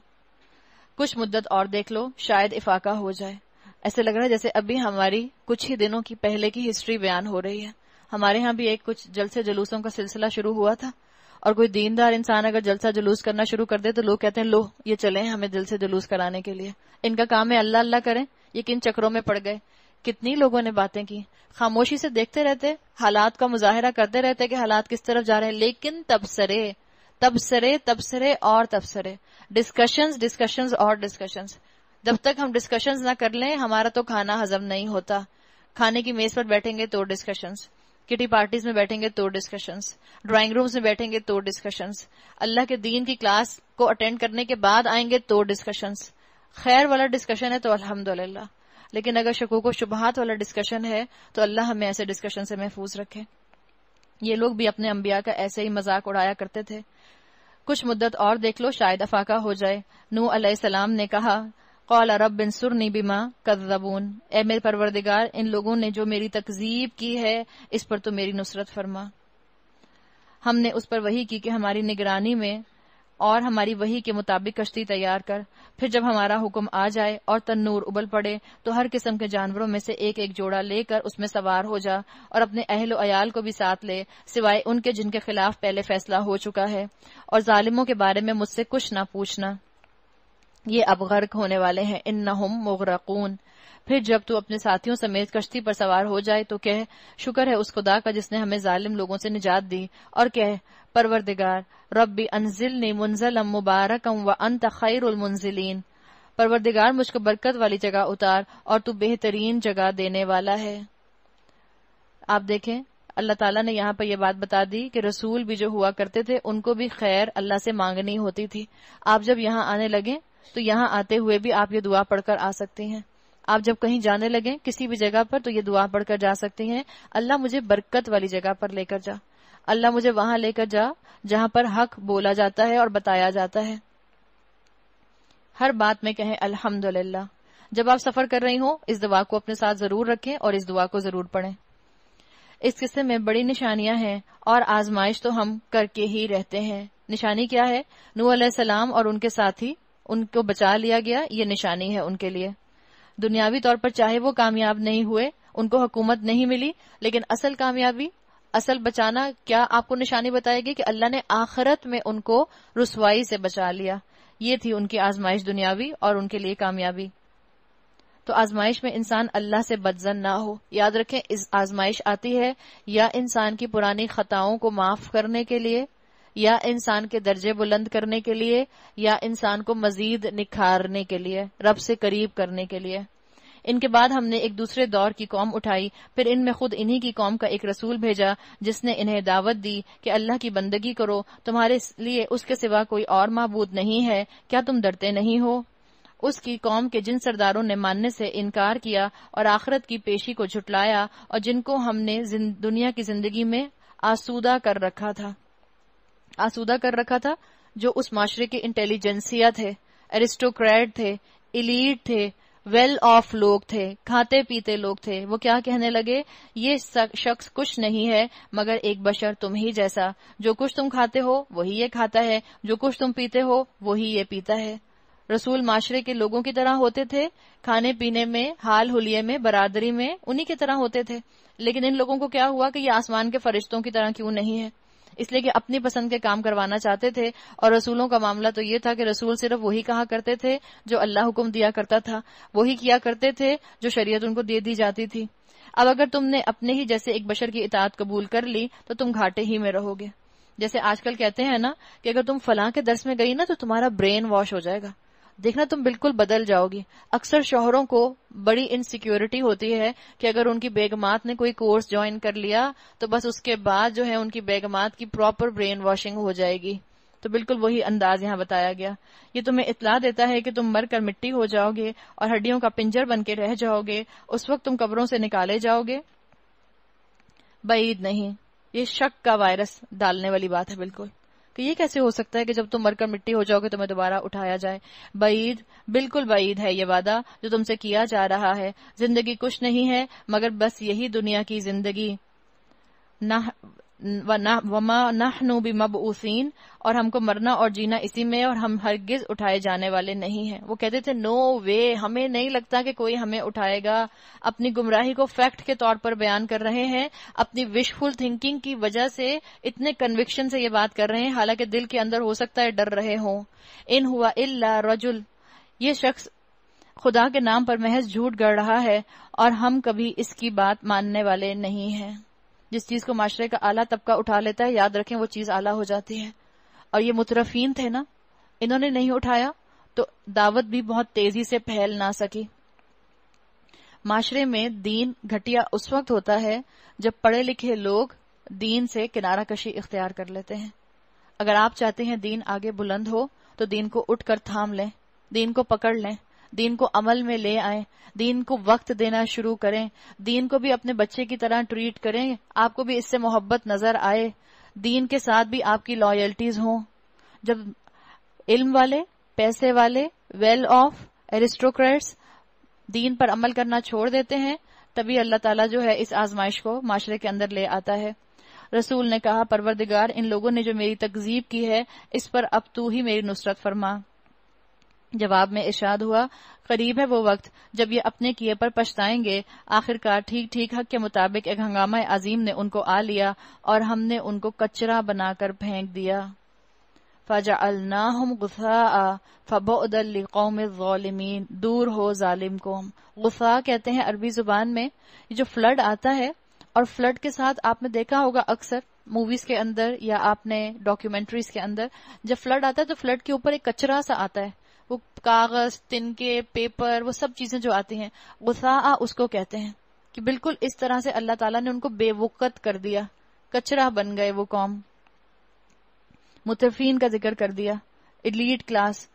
کچھ مدت اور دیکھ لو، شاید افاقہ ہو جائے. ایسے لگ رہا ہے جیسے ابھی ہماری کچھ ہی دنوں کی پہلے کی ہسٹری بیان ہو رہی ہے. ہمارے ہاں بھی ایک کچھ جلسے جلوسوں کا سلسلہ شروع ہوا تھا، اور کوئی دیندار انسان اگر جلسہ جلوس کرنا شروع کر دے تو لوگ کہتے ہیں لو یہ چلیں ہمیں جلسے جلوس کرانے کے لیے. ان کا کام ہے اللہ اللہ کریں، یہ کن چکروں میں پڑ گئے. کتنی لوگوں نے باتیں کی، خاموشی سے دیکھتے رہتے، حالات کا مظاہرہ کرتے رہتے کہ حالات کس طرف جا رہے ہیں، لیکن تبصرے اور تبصرے، ڈسکشنز اور ڈسکشنز. جب تک ہم ڈسکشنز نہ کر لیں ہمارا تو کھانا ہضم نہیں ہوتا. کھانے کی میز پر بیٹھیں گے تو ڈسکشنز، کٹی پارٹیز میں بیٹھیں گے تو ڈسکشنز، ڈرائنگ رومز میں بیٹھیں گے تو ڈسکشنز، اللہ کے دین کی کلاس کو اٹینڈ کرنے کے بعد آئیں گے تو ڈسکشنز. خیر والا ڈسکشن ہے تو الحمدللہ، لیکن اگر شکوک و شبہات والا ڈسکشن ہے تو اللہ ہمیں ایسے ڈسکشن سے محفوظ رکھے. یہ لوگ بھی اپنے انبیاء کا ایسے ہی مذاق اڑایا کرتے تھے. کچھ مدت اور دیکھ لو، شاید افاقہ ہو جائے. نوح علیہ السلام نے کہا قال رب انصرنی بما کذبون، اے میرے پروردگار ان لوگوں نے جو میری تکذیب کی ہے اس پر تو میری نصرت فرما. ہم نے اس پر وحی کی کہ ہماری نگرانی میں اور ہماری وحی کے مطابق کشتی تیار کر، پھر جب ہمارا حکم آ جائے اور تنور ابل پڑے تو ہر قسم کے جانوروں میں سے ایک ایک جوڑا لے کر اس میں سوار ہو جا، اور اپنے اہل و عیال کو بھی ساتھ لے سوائے ان کے جن کے خلاف پہلے فیصلہ ہو چکا ہے، اور ظالموں کے بارے میں مجھ سے کچھ نہ پوچھنا، یہ اب غرق ہونے والے ہیں. انہم مغرقون. پھر جب تو اپنے ساتھیوں سمیت کشتی پر سوار ہو جائے تو کہہ شکر ہے اس خدا کا جس نے ہمیں ظالم لوگوں سے نجات دی، اور کہہ پروردگار ربی انزلنی منزلا مبارکا وانت خیر المنزلین، پروردگار مجھ کو برکت والی جگہ اتار اور تو بہترین جگہ دینے والا ہے. آپ دیکھیں اللہ تعالیٰ نے یہاں پر یہ بات بتا دی کہ رسول بھی جو ہوا کرتے تھے ان کو بھی خیر اللہ سے مانگنی ہوتی تھی. آپ جب یہاں آنے لگیں تو یہاں آتے ہوئے بھی آپ یہ دعا پڑھ کر آ سکتے ہیں. آپ جب کہیں جانے لگیں کسی بھی جگہ پر تو یہ دعا پڑھ کر جا سکتے ہیں، اللہ مجھے برکت والی جگہ پر لے کر جا، اللہ مجھے وہاں لے کر جا جہاں پر حق بولا جاتا ہے اور بتایا جاتا ہے. ہر بات میں کہیں الحمدللہ. جب آپ سفر کر رہی ہوں اس دعا کو اپنے ساتھ ضرور رکھیں اور اس دعا کو ضرور پڑھیں. اس قصے میں بڑی نشانیاں ہیں اور آزمائش تو ہم کر کے ہی رہتے ہیں. نشانی کیا ہے؟ نوح علیہ السلام اور ان کے ساتھی، ان کو بچا لیا گیا، یہ نشانی ہے ان کے لیے. دنیاوی طور پر چاہے وہ کامیاب نہیں ہوئے، ان کو حکومت نہیں ملی، لیکن اصل کامیابی، اصل بچانا کیا آپ کو نشانی بتائے گی کہ اللہ نے آخرت میں ان کو رسوائی سے بچا لیا. یہ تھی ان کی آزمائش دنیاوی اور ان کے لیے کامیابی. تو آزمائش میں انسان اللہ سے بدظن نہ ہو. یاد رکھیں اس آزمائش آتی ہے یا انسان کی پرانی خطاؤں کو معاف کرنے کے لیے، یا انسان کے درجے بلند کرنے کے لیے، یا انسان کو مزید نکھارنے کے لیے، رب سے قریب کرنے کے لیے. ان کے بعد ہم نے ایک دوسرے دور کی قوم اٹھائی، پھر ان میں خود انہی کی قوم کا ایک رسول بھیجا جس نے انہیں دعوت دی کہ اللہ کی بندگی کرو، تمہارے لیے اس کے سوا کوئی اور معبود نہیں ہے، کیا تم ڈرتے نہیں ہو؟ اس کی قوم کے جن سرداروں نے ماننے سے انکار کیا اور آخرت کی پیشی کو جھٹلایا، اور جن کو ہم نے دنیا کی زندگی میں آسودہ کر رکھا تھا، جو اس معاشرے کے انٹیلیجنسیا تھے، ایرسٹوکریٹ تھے، ایلیٹ تھے، ویل آف لوگ تھے، کھاتے پیتے لوگ تھے، وہ کیا کہنے لگے؟ یہ شخص کچھ نہیں ہے مگر ایک بشر تم ہی جیسا، جو کچھ تم کھاتے ہو وہی یہ کھاتا ہے، جو کچھ تم پیتے ہو وہی یہ پیتا ہے. رسول معاشرے کے لوگوں کی طرح ہوتے تھے، کھانے پینے میں، حال حلیے میں، برادری میں انہی کی طرح ہوتے تھے. لیکن ان لوگوں کو کیا ہوا کہ یہ آسمان کے فرشتوں کی طرح کیوں نہیں ہے؟ اس لیے کہ اپنی پسند کے کام کروانا چاہتے تھے. اور رسولوں کا معاملہ تو یہ تھا کہ رسول صرف وہی کہا کرتے تھے جو اللہ حکم دیا کرتا تھا، وہی کیا کرتے تھے جو شریعت ان کو دے دی جاتی تھی. اب اگر تم نے اپنے ہی جیسے ایک بشر کی اطاعت قبول کر لی تو تم گھاٹے ہی میں رہو گے. جیسے آج کل کہتے ہیں نا کہ اگر تم فلاں کے درس میں گئی نا تو تمہارا برین واش ہو جائے گا، دیکھنا تم بالکل بدل جاؤ گی. اکثر شوہروں کو بڑی انسیکیورٹی ہوتی ہے کہ اگر ان کی بیگمات نے کوئی کورس جوائن کر لیا تو بس اس کے بعد جو ہے ان کی بیگمات کی پراپر برین واشنگ ہو جائے گی. تو بالکل وہی انداز یہاں بتایا گیا. یہ تمہیں اطلاع دیتا ہے کہ تم مر کر مٹی ہو جاؤ گے اور ہڈیوں کا پنجر بن کے رہ جاؤ گے. اس وقت تم قبروں سے نکالے جاؤ گے. بعید نہیں، یہ شک کا وائرس ڈالنے والی بات ہے بالکل، کہ یہ کیسے ہو سکتا ہے کہ جب تم مر کر مٹی ہو جاؤ گے تمہیں دوبارہ اٹھایا جائے. بعید، بالکل بعید ہے یہ وعدہ جو تم سے کیا جا رہا ہے. زندگی کچھ نہیں ہے مگر بس یہی دنیا کی زندگی، وما نحن بمبعوثین، اور ہم کو مرنا اور جینا اسی میں، اور ہم ہرگز اٹھائے جانے والے نہیں ہیں۔ وہ کہتے تھے نو وے، ہمیں نہیں لگتا کہ کوئی ہمیں اٹھائے گا۔ اپنی گمراہی کو فیکٹ کے طور پر بیان کر رہے ہیں، اپنی وشفل تھنکنگ کی وجہ سے اتنے کنوکشن سے یہ بات کر رہے ہیں، حالانکہ دل کے اندر ہو سکتا ہے ڈر رہے ہوں۔ ان ہوا الا رجل، یہ شخص خدا کے نام پر محض جھوٹ گڑھ رہا ہے، اور ہم کبھی اس کی بات ماننے والے نہیں ہیں۔ جس چیز کو معاشرے کا اعلیٰ طبقہ اٹھا لیتا ہے، یاد رکھیں وہ چیز اعلیٰ ہو جاتی ہے۔ اور یہ مترفین تھے نا، انہوں نے نہیں اٹھایا تو دعوت بھی بہت تیزی سے پھیل نہ سکی۔ معاشرے میں دین گھٹیا اس وقت ہوتا ہے جب پڑھے لکھے لوگ دین سے کنارہ کشی اختیار کر لیتے ہیں۔ اگر آپ چاہتے ہیں دین آگے بلند ہو تو دین کو اٹھ کر تھام لیں، دین کو پکڑ لیں، دین کو عمل میں لے آئیں، دین کو وقت دینا شروع کریں، دین کو بھی اپنے بچے کی طرح ٹریٹ کریں، آپ کو بھی اس سے محبت نظر آئے، دین کے ساتھ بھی آپ کی لائلٹیز ہوں۔ جب علم والے، پیسے والے، ویل آف، ایرسٹوکریٹس دین پر عمل کرنا چھوڑ دیتے ہیں، تبھی اللہ تعالیٰ جو ہے اس آزمائش کو معاشرے کے اندر لے آتا ہے۔ رسول نے کہا پروردگار، ان لوگوں نے جو میری تکذیب کی ہے اس پر اب تو ہی میری نصرت فرما۔ جواب میں ارشاد ہوا، قریب ہے وہ وقت جب یہ اپنے کیے پر پچھتائیں گے۔ آخرکار ٹھیک ٹھیک حق کے مطابق ایک ہنگامہ عظیم نے ان کو آ لیا اور ہم نے ان کو کچرا بنا کر پھینک دیا۔ فَجَعَلْنَاهُمْ غُثَاءً فَبُعْدًا لِلْقَوْمِ الظَّالِمِينَ، دور ہو ظالم قوم۔ غثاء کہتے ہیں عربی زبان میں یہ جو فلڈ آتا ہے، اور فلڈ کے ساتھ آپ نے دیکھا ہوگا اکثر موویز کے اندر یا آپ نے ڈاکیومنٹریز کے اندر، جب فلڈ آتا ہے تو فلڈ کے اوپر ایک کچرا سا آتا ہے، وہ کاغذ، تنکے، پیپر، وہ سب چیزیں جو آتی ہیں، غثاء اس کو کہتے ہیں کہ بالکل اس طرح سے اللہ تعالیٰ نے ان کو بے وقت کر دیا، کچرا بن گئے وہ قوم۔ مترفین کا ذکر کر دیا، ایلیٹ کلاس۔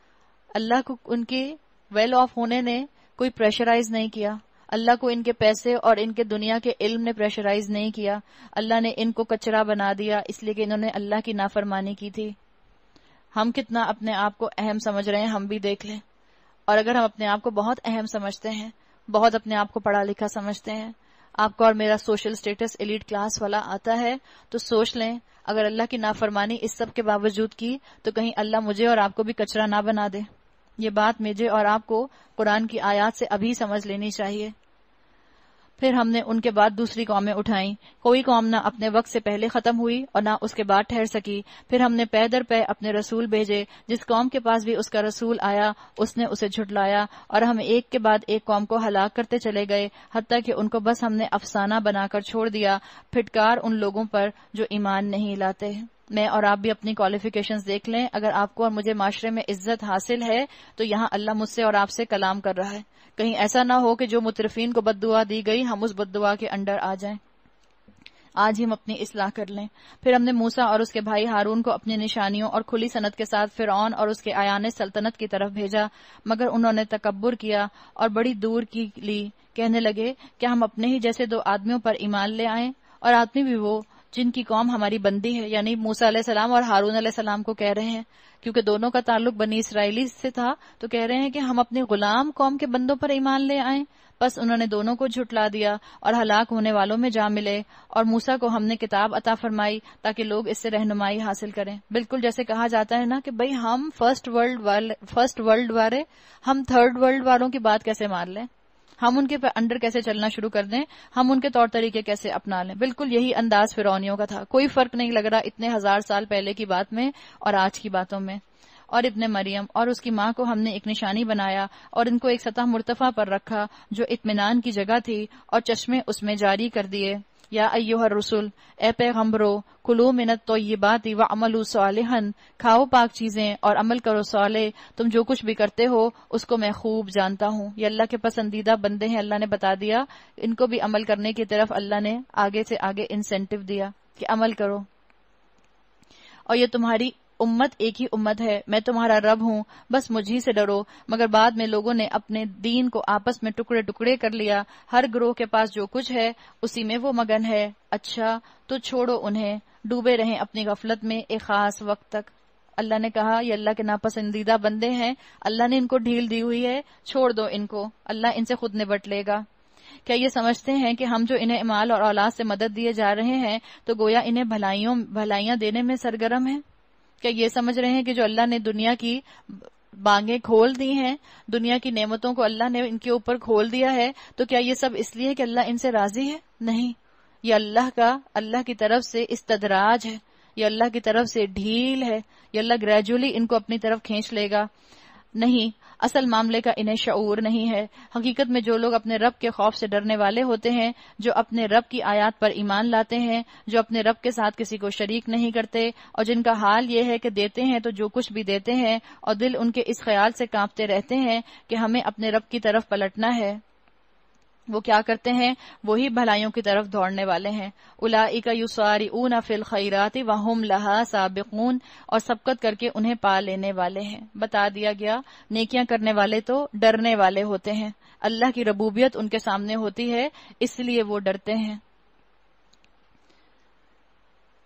اللہ کو ان کے ویل آف ہونے نے کوئی پریشرائز نہیں کیا، اللہ کو ان کے پیسے اور ان کے دنیا کے علم نے پریشرائز نہیں کیا، اللہ نے ان کو کچرا بنا دیا اس لیے کہ انہوں نے اللہ کی نافرمانی کی تھی۔ ہم کتنا اپنے آپ کو اہم سمجھ رہے ہیں ہم بھی دیکھ لیں، اور اگر ہم اپنے آپ کو بہت اہم سمجھتے ہیں، بہت اپنے آپ کو پڑھا لکھا سمجھتے ہیں، آپ کا اور میرا سوشل سٹیٹس ایلیٹ کلاس والا آتا ہے، تو سوچ لیں اگر اللہ کی نافرمانی اس سب کے باوجود کی تو کہیں اللہ مجھے اور آپ کو بھی کچرا نہ بنا دے۔ یہ بات مجھے اور آپ کو قرآن کی آیات سے ابھی سمجھ لینی چاہیے۔ پھر ہم نے ان کے بعد دوسری قومیں اٹھائیں، کوئی قوم نہ اپنے وقت سے پہلے ختم ہوئی اور نہ اس کے بعد ٹھہر سکی۔ پھر ہم نے پے در پے اپنے رسول بھیجے، جس قوم کے پاس بھی اس کا رسول آیا اس نے اسے جھٹلایا، اور ہم ایک کے بعد ایک قوم کو ہلاک کرتے چلے گئے، حتیٰ کہ ان کو بس ہم نے افسانہ بنا کر چھوڑ دیا۔ پھٹکار ان لوگوں پر جو ایمان نہیں لاتے۔ میں اور آپ بھی اپنی کوالیفیکیشنز دیکھ لیں، اگر آپ کو اور مجھے معاشرے میں عزت حاصل ہے تو یہاں اللہ مجھ سے اور آپ سے کلام کر رہا ہے، کہیں ایسا نہ ہو کہ جو مترفین کو بد دعا دی گئی ہم اس بد دعا کے انڈر آ جائیں۔ آج ہی ہم اپنی اصلاح کر لیں۔ پھر ہم نے موسیٰ اور اس کے بھائی ہارون کو اپنی نشانیوں اور کھلی سند کے ساتھ فرعون اور اس کے ایان سلطنت کی طرف بھیجا، مگر انہوں نے تکبر کیا اور بڑی دور کی لی، کہنے لگے کیا ہم اپنے ہی جیسے دو آدمیوں پر ایمان لے آئیں، اور آدمی بھی وہ جن کی قوم ہماری بندی ہے، یعنی موسیٰ علیہ السلام اور ہارون علیہ السلام کو کہہ رہے ہیں، کیونکہ دونوں کا تعلق بنی اسرائیلی سے تھا، تو کہہ رہے ہیں کہ ہم اپنی غلام قوم کے بندوں پر ایمان لے آئیں۔ بس انہوں نے دونوں کو جھٹلا دیا اور ہلاک ہونے والوں میں جا ملے، اور موسیٰ کو ہم نے کتاب عطا فرمائی تاکہ لوگ اس سے رہنمائی حاصل کریں۔ بالکل جیسے کہا جاتا ہے نا کہ بھئی ہم فرسٹ ورلڈ والے ہم تھرڈ ورلڈ والوں کی بات کیسے مان لیں، ہم ان کے انڈر کیسے چلنا شروع کر دیں، ہم ان کے طور طریقے کیسے اپنا لیں۔ بالکل یہی انداز فرعونیوں کا تھا، کوئی فرق نہیں لگ رہا اتنے 1000 سال پہلے کی بات میں اور آج کی باتوں میں۔ اور ابن مریم اور اس کی ماں کو ہم نے ایک نشانی بنایا اور ان کو ایک سطح مرتفع پر رکھا جو اطمینان کی جگہ تھی، اور چشمے اس میں جاری کر دیے۔ یا ایھا الرسول، اے پیغمبرو، کلوا من الطیبات واعملوا صالحا، کھاؤ پاک چیزیں اور عمل کرو صالح، تم جو کچھ بھی کرتے ہو اس کو میں خوب جانتا ہوں۔ یہ اللہ کے پسندیدہ بندے ہیں، اللہ نے بتا دیا، ان کو بھی عمل کرنے کی طرف اللہ نے آگے سے آگے انسینٹیو دیا کہ عمل کرو۔ اور یہ تمہاری امت ایک ہی امت ہے، میں تمہارا رب ہوں، بس مجھی سے ڈرو۔ مگر بعد میں لوگوں نے اپنے دین کو آپس میں ٹکڑے ٹکڑے کر لیا، ہر گروہ کے پاس جو کچھ ہے اسی میں وہ مگن ہے۔ اچھا تو چھوڑو انہیں، ڈوبے رہیں اپنی غفلت میں ایک خاص وقت تک۔ اللہ نے کہا یہ اللہ کے ناپسندیدہ بندے ہیں، اللہ نے ان کو ڈھیل دی ہوئی ہے، چھوڑ دو ان کو، اللہ ان سے خود نبٹ لے گا۔ کیا یہ سمجھتے ہیں کہ ہم جو انہیں مال اور اولاد سے مدد دیے جا رہے ہیں تو گویا انہیں بھلائیاں دینے میں سرگرم ہیں؟ کیا یہ سمجھ رہے ہیں کہ جو اللہ نے دنیا کی بانگیں کھول دی ہیں، دنیا کی نعمتوں کو اللہ نے ان کے اوپر کھول دیا ہے، تو کیا یہ سب اس لیے کہ اللہ ان سے راضی ہے؟ نہیں، یہ اللہ کی طرف سے استدراج ہے، یہ اللہ کی طرف سے ڈھیل ہے، یہ اللہ گریجولی ان کو اپنی طرف کھینچ لے گا۔ نہیں، اصل معاملے کا انہیں شعور نہیں ہے۔ حقیقت میں جو لوگ اپنے رب کے خوف سے ڈرنے والے ہوتے ہیں، جو اپنے رب کی آیات پر ایمان لاتے ہیں، جو اپنے رب کے ساتھ کسی کو شریک نہیں کرتے، اور جن کا حال یہ ہے کہ دیتے ہیں تو جو کچھ بھی دیتے ہیں اور دل ان کے اس خیال سے کانپتے رہتے ہیں کہ ہمیں اپنے رب کی طرف پلٹنا ہے، وہ کیا کرتے ہیں؟ وہی بھلائیوں کی طرف دوڑنے والے ہیں۔ اولئک یسارعون فی الخیرات وہم لہا سابقون، اور سبقت کر کے انہیں پا لینے والے ہیں۔ بتا دیا گیا نیکیاں کرنے والے تو ڈرنے والے ہوتے ہیں، اللہ کی ربوبیت ان کے سامنے ہوتی ہے، اس لیے وہ ڈرتے ہیں۔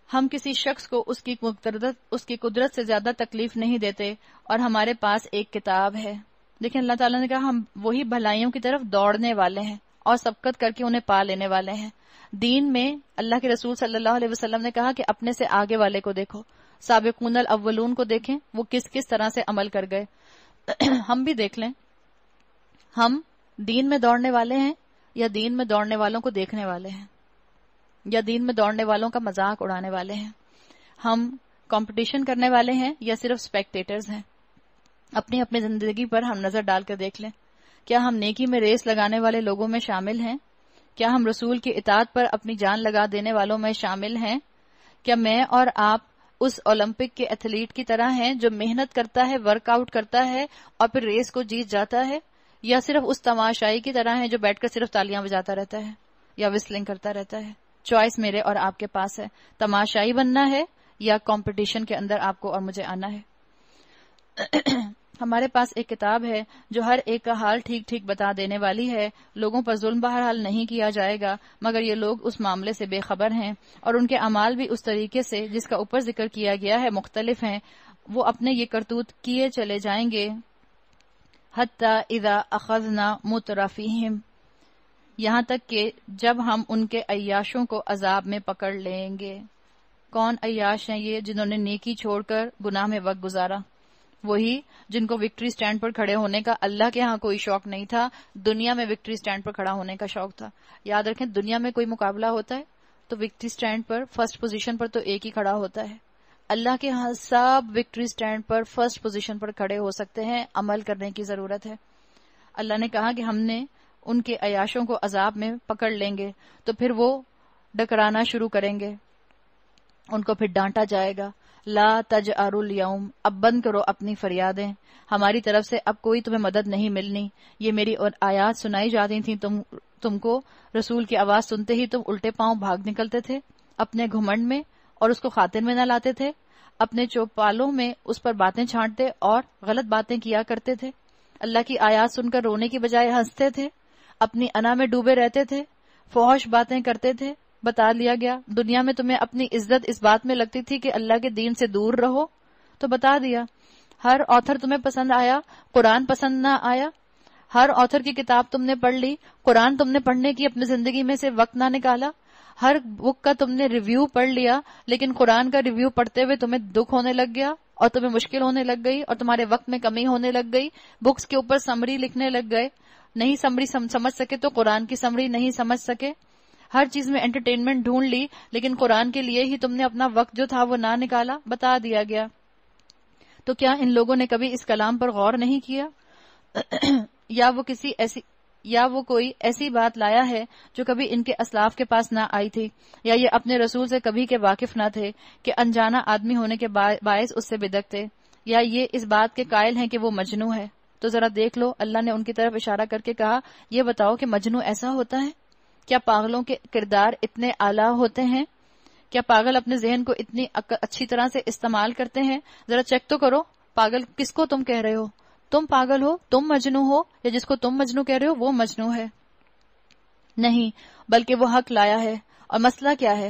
ہم کسی شخص کو اس کی قدرت سے زیادہ تکلیف نہیں دیتے، اور ہمارے پاس ایک کتاب ہے۔ لیکن اللہ تعالیٰ نے کہا ہم وہی بھلائیوں کی طرف دوڑنے والے ہیں اور سبقت کر کے انہیں پا لینے والے ہیں۔ دین میں اللہ کے رسول صلی اللہ علیہ وسلم نے کہا کہ اپنے سے آگے والے کو دیکھو، سابقون الاولون کو دیکھیں، وہ کس طرح سے عمل کر گئے۔ ہم بھی دیکھ لیں، ہم دین میں دوڑنے والے ہیں یا دین میں دوڑنے والوں کو دیکھنے والے ہیں، یا دین میں دوڑنے والوں کا مذاق اڑانے والے ہیں؟ ہم کمپٹیشن کرنے والے ہیں یا صرف سپیکٹیٹرز ہیں؟ اپنی اپنی زندگی پر ہم نظر ڈال کر دیکھ لیں، کیا ہم نیکی میں ریس لگانے والے لوگوں میں شامل ہیں؟ کیا ہم رسول کی اطاعت پر اپنی جان لگا دینے والوں میں شامل ہیں؟ کیا میں اور آپ اس اولمپک کے ایتھلیٹ کی طرح ہیں جو محنت کرتا ہے، ورک آؤٹ کرتا ہے اور پھر ریس کو جیت جاتا ہے، یا صرف اس تماشائی کی طرح ہیں جو بیٹھ کر صرف تالیاں بجاتا رہتا ہے یا وسلنگ کرتا رہتا ہے؟ چوائس میرے اور آپ کے پاس ہے، تماشائی بننا ہے یا کمپٹیشن کے اندر آپ کو اور مجھے آنا ہے۔ ہمارے پاس ایک کتاب ہے جو ہر ایک کا حال ٹھیک ٹھیک بتا دینے والی ہے۔ لوگوں پر ظلم بہرحال نہیں کیا جائے گا، مگر یہ لوگ اس معاملے سے بے خبر ہیں، اور ان کے اعمال بھی اس طریقے سے جس کا اوپر ذکر کیا گیا ہے مختلف ہیں۔ وہ اپنے یہ کرتوت کیے چلے جائیں گے، حتی اذا اخذنا مترفیہم، یہاں تک کہ جب ہم ان کے عیاشوں کو عذاب میں پکڑ لیں گے۔ کون عیاش ہیں؟ یہ جنہوں نے نیکی چھوڑ کر گناہ میں وقت گزارا، وہی جن کو وکٹری سٹینڈ پر کھڑے ہونے کا اللہ کے ہاں کوئی شوق نہیں تھا، دنیا میں وکٹری سٹینڈ پر کھڑا ہونے کا شوق تھا۔ یاد رکھیں، دنیا میں کوئی مقابلہ ہوتا ہے تو وکٹری سٹینڈ پر فرسٹ پوزیشن پر تو ایک ہی کھڑا ہوتا ہے۔ اللہ کے ہاں سب وکٹری سٹینڈ پر فرسٹ پوزیشن پر کھڑے ہو سکتے ہیں، عمل کرنے کی ضرورت ہے۔ اللہ نے کہا کہ ہم نے ان کے عیاشوں کو عذاب میں پکڑ لیں گے، تو پھر وہ ڈکرانا شروع کریں گے، ان کو پھر ڈانٹا جائے گا، لا تجأروا اليوم، اب بند کرو اپنی فریادیں، ہماری طرف سے اب کوئی تمہیں مدد نہیں ملنی۔ یہ میری اور آیات سنائی جاتی تھیں تم کو، رسول کی آواز سنتے ہی تم الٹے پاؤں بھاگ نکلتے تھے اپنے گھمنڈ میں، اور اس کو خاطر میں نہ لاتے تھے، اپنے چوپالوں میں اس پر باتیں چھانٹتے اور غلط باتیں کیا کرتے تھے، اللہ کی آیات سن کر رونے کی بجائے ہنستے تھے، اپنی انا میں ڈوبے رہتے تھے، فحش باتیں کرتے تھے۔ بتا لیا گیا دنیا میں تمہیں اپنی عزت اس بات میں لگتی تھی کہ اللہ کے دین سے دور رہو، تو بتا دیا ہر آتھر تمہیں پسند آیا، قرآن پسند نہ آیا، ہر آتھر کی کتاب تم نے پڑھ لی، قرآن تم نے پڑھنے کی اپنی زندگی میں سے وقت نہ نکالا، ہر بک کا تم نے ریویو پڑھ لیا، لیکن قرآن کا ریویو پڑھتے ہوئے تمہیں دکھ ہونے لگ گیا اور تمہیں مشکل ہونے لگ گئی اور تمہارے وقت میں کمی ہونے لگ گئی، بکس کے اوپر سمری لکھنے لگ گئے، نہیں سمری سمجھ سکے تو قرآن کی سمری نہیں سمجھ سکے، ہر چیز میں انٹرٹینمنٹ ڈھونڈ لی، لیکن قرآن کے لیے ہی تم نے اپنا وقت جو تھا وہ نہ نکالا۔ بتا دیا گیا۔ تو کیا ان لوگوں نے کبھی اس کلام پر غور نہیں کیا؟ یا وہ کوئی ایسی بات لایا ہے جو کبھی ان کے اسلاف کے پاس نہ آئی تھی، یا یہ اپنے رسول سے کبھی کے واقف نہ تھے کہ انجانا آدمی ہونے کے باعث اس سے بدکتے، یا یہ اس بات کے قائل ہیں کہ وہ مجنوں ہے؟ تو ذرا دیکھ لو، اللہ نے ان کی طرف اشارہ کر کے کہا، یہ بتاؤ کہ مجنوں ایسا ہوتا ہے؟ کیا پاگلوں کے کردار اتنے اعلیٰ ہوتے ہیں؟ کیا پاگل اپنے ذہن کو اتنی اچھی طرح سے استعمال کرتے ہیں؟ ذرا چیک تو کرو، پاگل کس کو تم کہہ رہے ہو؟ تم پاگل ہو، تم مجنوں ہو، یا جس کو تم مجنوں کہہ رہے ہو وہ مجنوں ہے؟ نہیں، بلکہ وہ حق لایا ہے، اور مسئلہ کیا ہے؟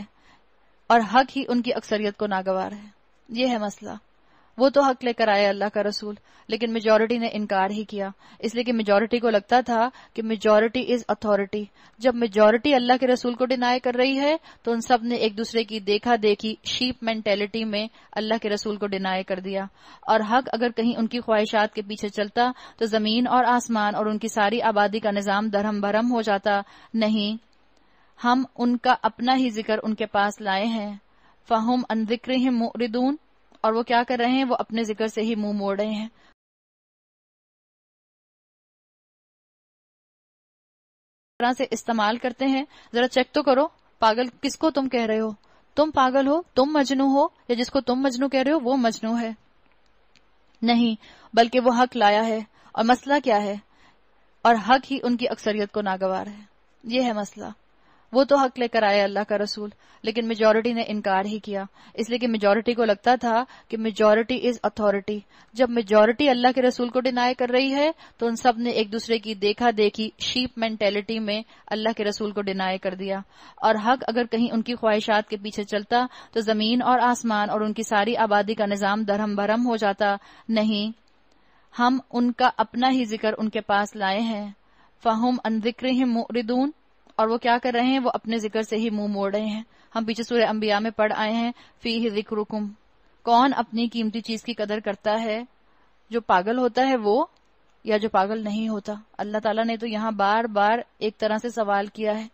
اور حق ہی ان کی اکثریت کو ناگوار ہے، یہ ہے مسئلہ۔ وہ تو حق لے کر آئے اللہ کا رسول، لیکن میجورٹی نے انکار ہی کیا، اس لیے کہ میجورٹی کو لگتا تھا کہ میجورٹی از اتھارٹی۔ جب میجورٹی اللہ کے رسول کو ڈینائی کر رہی ہے تو ان سب نے ایک دوسرے کی دیکھا دیکھی شیپ مینٹیلٹی میں اللہ کے رسول کو ڈینائی کر دیا، اور حق اگر کہیں ان کی خواہشات کے پیچھے چلتا تو زمین اور آسمان اور ان کی ساری آبادی کا نظام درہم برہم ہو جاتا۔ نہیں، ہم ان کا اپنا ہی ذکر ان کے پاس لائے ہیں، فہم عن ذکرہم معرضون، اور وہ کیا کر رہے ہیں؟ وہ اپنے ذکر سے ہی منہ موڑ رہے ہیں۔ طرح سے استعمال کرتے ہیں، ذرا چیک تو کرو، پاگل کس کو تم کہہ رہے ہو؟ تم پاگل ہو، تم مجنو ہو، یا جس کو تم مجنو کہہ رہے ہو وہ مجنو ہے؟ نہیں، بلکہ وہ حق لایا ہے، اور مسئلہ کیا ہے؟ اور حق ہی ان کی اکثریت کو ناگوار ہے، یہ ہے مسئلہ۔ وہ تو حق لے کر آئے اللہ کا رسول، لیکن میجورٹی نے انکار ہی کیا، اس لیے کہ میجورٹی کو لگتا تھا کہ میجورٹی از اتھارٹی۔ جب میجورٹی اللہ کے رسول کو ڈینائی کر رہی ہے تو ان سب نے ایک دوسرے کی دیکھا دیکھی شیپ مینٹیلٹی میں اللہ کے رسول کو ڈینائی کر دیا، اور حق اگر کہیں ان کی خواہشات کے پیچھے چلتا تو زمین اور آسمان اور ان کی ساری آبادی کا نظام درہم برہم ہو جاتا۔ نہیں، ہم ان کا اپنا ہی ذکر ان کے پاس لائے ہیں، فہم عن ذکرہم معرضون، اور وہ کیا کر رہے ہیں؟ وہ اپنے ذکر سے ہی منہ موڑ رہے ہیں۔ ہم پیچھے سورہ انبیاء میں پڑھ آئے ہیں، فیہ ذکرکم، کون اپنی قیمتی چیز کی قدر کرتا ہے؟ جو پاگل ہوتا ہے وہ، یا جو پاگل نہیں ہوتا؟ اللہ تعالیٰ نے تو یہاں بار بار ایک طرح سے سوال کیا ہے،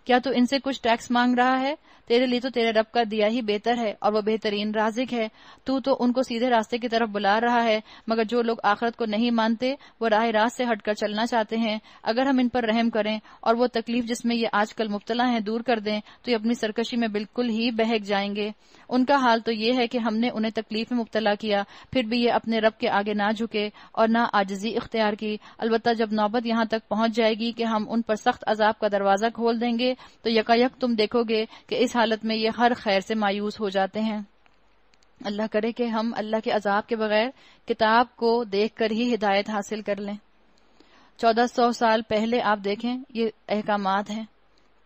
کیا تو ان سے کچھ ٹیکس مانگ رہا ہے؟ تیرے لیے تو تیرے رب کا دیا ہی بہتر ہے، اور وہ بہترین رازق ہے۔ تو ان کو سیدھے راستے کی طرف بلا رہا ہے، مگر جو لوگ آخرت کو نہیں مانتے وہ راہ راست سے ہٹ کر چلنا چاہتے ہیں۔ اگر ہم ان پر رحم کریں اور وہ تکلیف جس میں یہ آج کل مبتلا ہیں دور کر دیں تو یہ اپنی سرکشی میں بالکل ہی بہک جائیں گے۔ ان کا حال تو یہ ہے کہ ہم نے انہیں تکلیف میں مبتلا کیا، پھر بھی یہ اپنے رب کے آگے نہ جھکے اور نہ عاجزی اختیار کی۔ البتہ جب نوبت یہاں تک پہنچ جائے گی کہ ہم ان پر سخت عذاب کا دروازہ کھول دیں گے تو یکایک تم دیکھو گے کہ اس حالت میں یہ ہر خیر سے مایوس ہو جاتے ہیں۔ اللہ کرے کہ ہم اللہ کے عذاب کے بغیر کتاب کو دیکھ کر ہی ہدایت حاصل کر لیں۔ 1400 سال پہلے آپ دیکھیں یہ احکامات ہیں۔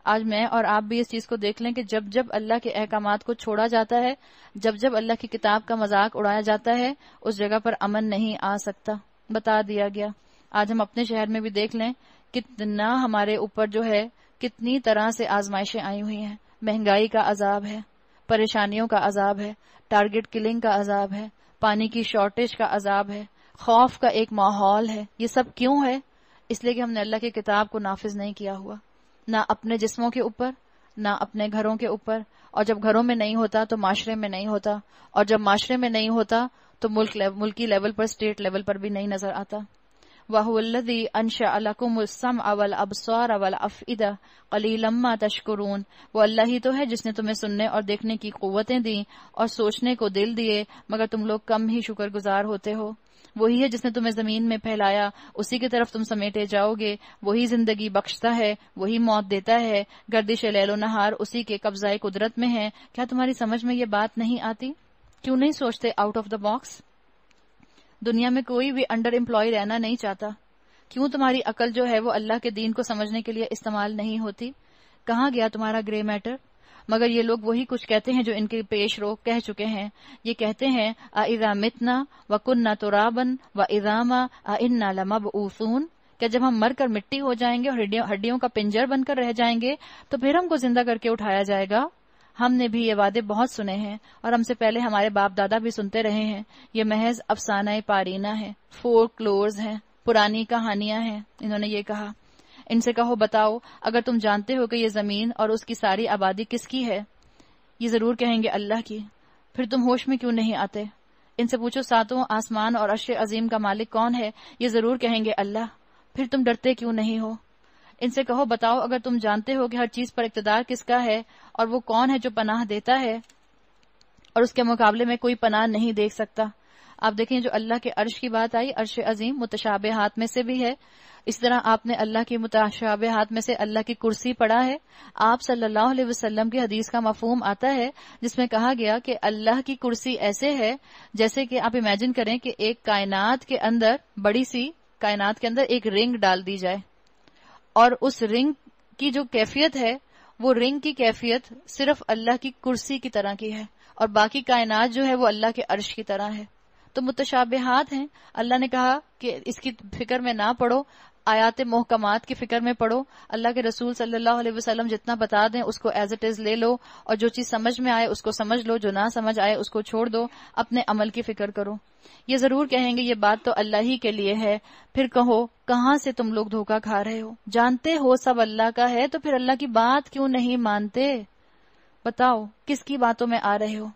آج میں اور آپ بھی اس چیز کو دیکھ لیں کہ جب جب اللہ کے احکامات کو چھوڑا جاتا ہے، جب جب اللہ کی کتاب کا مذاق اڑایا جاتا ہے، اس جگہ پر امن نہیں آ سکتا، بتا دیا گیا۔ آج ہم اپنے شہر میں بھی دیکھ لیں کتنا ہمارے اوپر جو ہے کتنی طرح سے آزمائشیں آئی ہوئی ہیں۔ مہنگائی کا عذاب ہے، پریشانیوں کا عذاب ہے، ٹارگٹ کلنگ کا عذاب ہے، پانی کی شارٹیج کا عذاب ہے، خوف کا ایک ماحول ہے۔ یہ سب کیوں ہے؟ اس لیے کہ ہم نے اللہ کی کتاب کو نافذ نہیں کیا ہوا، نہ اپنے جسموں کے اوپر، نہ اپنے گھروں کے اوپر، اور جب گھروں میں نہیں ہوتا تو معاشرے میں نہیں ہوتا، اور جب معاشرے میں نہیں ہوتا تو ملکی لیول پر، اسٹیٹ لیول پر بھی نہیں نظر آتا۔ وَهُوَ الَّذِي أَنشَأَ لَكُمُ السَّمْعَ وَالْأَبْصَارَ وَالْأَفْئِدَةَ قَلِيلًا مَا تَشْكُرُونَ، وہ اللہ ہی تو ہے جس نے تمہیں سننے اور دیکھنے کی قوتیں دیں اور سوچنے کو دل دیے، مگر تم لوگ کم ہی شکر گزار ہوتے ہو۔ وہی ہے جس نے تمہیں زمین میں پھیلایا، اسی کی طرف تم سمیٹے جاؤ گے۔ وہی زندگی بخشتا ہے، وہی موت دیتا ہے، گردش لیل و نہار اسی کے قبضۂ قدرت میں ہے۔ کیا تمہاری سمجھ میں یہ بات نہیں آتی؟ کیوں نہیں سوچتے آؤٹ آف دا باکس؟ دنیا میں کوئی بھی انڈر امپلائی رہنا نہیں چاہتا۔ کیوں تمہاری عقل جو ہے وہ اللہ کے دین کو سمجھنے کے لیے استعمال نہیں ہوتی؟ کہاں گیا تمہارا گرے میٹر؟ مگر یہ لوگ وہی کچھ کہتے ہیں جو ان کے پیش رو کہہ چکے ہیں۔ یہ کہتے ہیں اَإِذَا مِتْنَا وَكُنَّا تُرَابًا وَعِظَامًا أَإِنَّا لَمَبْعُوثُونَ، کیا جب ہم مر کر مٹی ہو جائیں گے اور ہڈیوں کا پنجر بن کر رہ جائیں گے تو پھر ہم کو زندہ کر کے اٹھایا جائے گا؟ ہم نے بھی یہ وعدے بہت سنے ہیں اور ہم سے پہلے ہمارے باپ دادا بھی سنتے رہے ہیں۔ یہ محض افسانہ پارینہ ہے، فولکلورز ہیں، پرانی کہانیاں ہیں۔ انہوں نے یہ کہا۔ ان سے کہو بتاؤ اگر تم جانتے ہو کہ یہ زمین اور اس کی ساری آبادی کس کی ہے؟ یہ ضرور کہیں گے اللہ کی۔ پھر تم ہوش میں کیوں نہیں آتے؟ ان سے پوچھو ساتوں آسمان اور عرش عظیم کا مالک کون ہے؟ یہ ضرور کہیں گے اللہ۔ پھر تم ڈرتے کیوں نہیں ہو؟ ان سے کہو بتاؤ اگر تم جانتے ہو کہ ہر چیز پر اقتدار کس کا ہے اور وہ کون ہے جو پناہ دیتا ہے اور اس کے مقابلے میں کوئی پناہ نہیں دیکھ سکتا۔ آپ دیکھیں جو اللہ کے عرش کی بات آئی، عرش عظیم متشابہات میں سے بھی ہے۔ اس طرح آپ نے اللہ کی متشابہات میں سے اللہ کی کرسی پڑھا ہے۔ آپ صلی اللہ علیہ وسلم کی حدیث کا مفہوم آتا ہے جس میں کہا گیا کہ اللہ کی کرسی ایسے ہے جیسے کہ آپ امیجن کریں کہ ایک کائنات کے اندر، بڑی سی کائنات کے اندر ایک رنگ ڈال دی جائے، اور اس رنگ کی جو کیفیت ہے وہ رنگ کی کیفیت صرف اللہ کی کرسی کی طرح کی ہے، اور باقی کائنات جو ہے وہ اللہ کے عرش کی طرح ہے۔ تو متشابہات ہیں. اللہ نے کہا کہ اس کی فکر میں نہ پڑو، آیات محکمات کی فکر میں پڑو. اللہ کے رسول صلی اللہ علیہ وسلم جتنا بتا دیں اس کو ایز اٹ از لے لو، اور جو چیز سمجھ میں آئے اس کو سمجھ لو، جو نہ سمجھ آئے اس کو چھوڑ دو، اپنے عمل کی فکر کرو. یہ ضرور کہیں گے یہ بات تو اللہ ہی کے لیے ہے. پھر کہو کہاں سے تم لوگ دھوکہ کھا رہے ہو؟ جانتے ہو سب اللہ کا ہے تو پھر اللہ کی بات کیوں نہیں مانتے؟ بتاؤ کس کی باتوں میں آ رہے ہو؟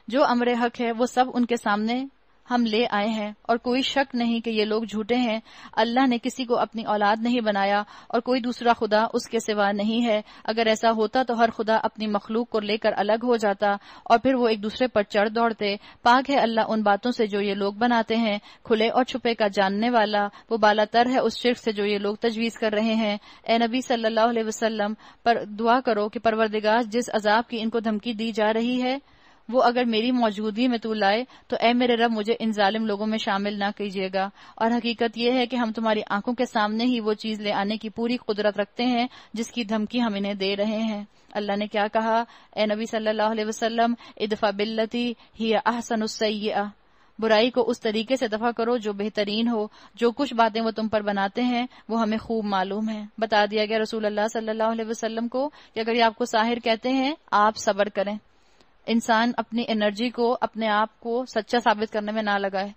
جو امر حق ہے وہ سب ان کے سامنے ہم لے آئے ہیں، اور کوئی شک نہیں کہ یہ لوگ جھوٹے ہیں. اللہ نے کسی کو اپنی اولاد نہیں بنایا اور کوئی دوسرا خدا اس کے سوا نہیں ہے. اگر ایسا ہوتا تو ہر خدا اپنی مخلوق کو لے کر الگ ہو جاتا اور پھر وہ ایک دوسرے پر چڑھ دوڑتے. پاک ہے اللہ ان باتوں سے جو یہ لوگ بناتے ہیں، کھلے اور چھپے کا جاننے والا. وہ بالا تر ہے اس شرک سے جو یہ لوگ تجویز کر رہے ہیں. اے نبی صلی اللہ علیہ وسلم پر دعا کرو کہ پروردگار جس عذاب کی ان کو دھمکی دی جا رہی ہے وہ اگر میری موجودگی میں تو لائے تو اے میرے رب مجھے ان ظالم لوگوں میں شامل نہ کیجیے گا. اور حقیقت یہ ہے کہ ہم تمہاری آنکھوں کے سامنے ہی وہ چیز لے آنے کی پوری قدرت رکھتے ہیں جس کی دھمکی ہم انہیں دے رہے ہیں. اللہ نے کیا کہا؟ اے نبی صلی اللہ علیہ وسلم ادفع باللتی ہی احسن السیئہ، برائی کو اس طریقے سے دفع کرو جو بہترین ہو. جو کچھ باتیں وہ تم پر بناتے ہیں وہ ہمیں خوب معلوم ہے. بتا دیا گیا رسول اللہ صلی اللہ علیہ وسلم کو کہ اگر یہ آپ کو ساحر کہتے ہیں آپ صبر کریں. انسان اپنی انرجی کو اپنے آپ کو سچا ثابت کرنے میں نہ لگائے.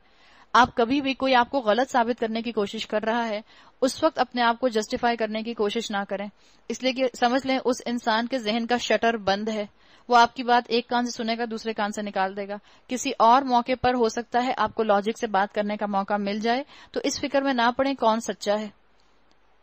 آپ کبھی بھی کوئی آپ کو غلط ثابت کرنے کی کوشش کر رہا ہے اس وقت اپنے آپ کو جسٹیفائی کرنے کی کوشش نہ کریں، اس لیے کہ سمجھ لیں اس انسان کے ذہن کا شٹر بند ہے. وہ آپ کی بات ایک کان سے سنے گا دوسرے کان سے نکال دے گا. کسی اور موقع پر ہو سکتا ہے آپ کو لاجک سے بات کرنے کا موقع مل جائے تو اس فکر میں نہ پڑیں کون سچا ہے.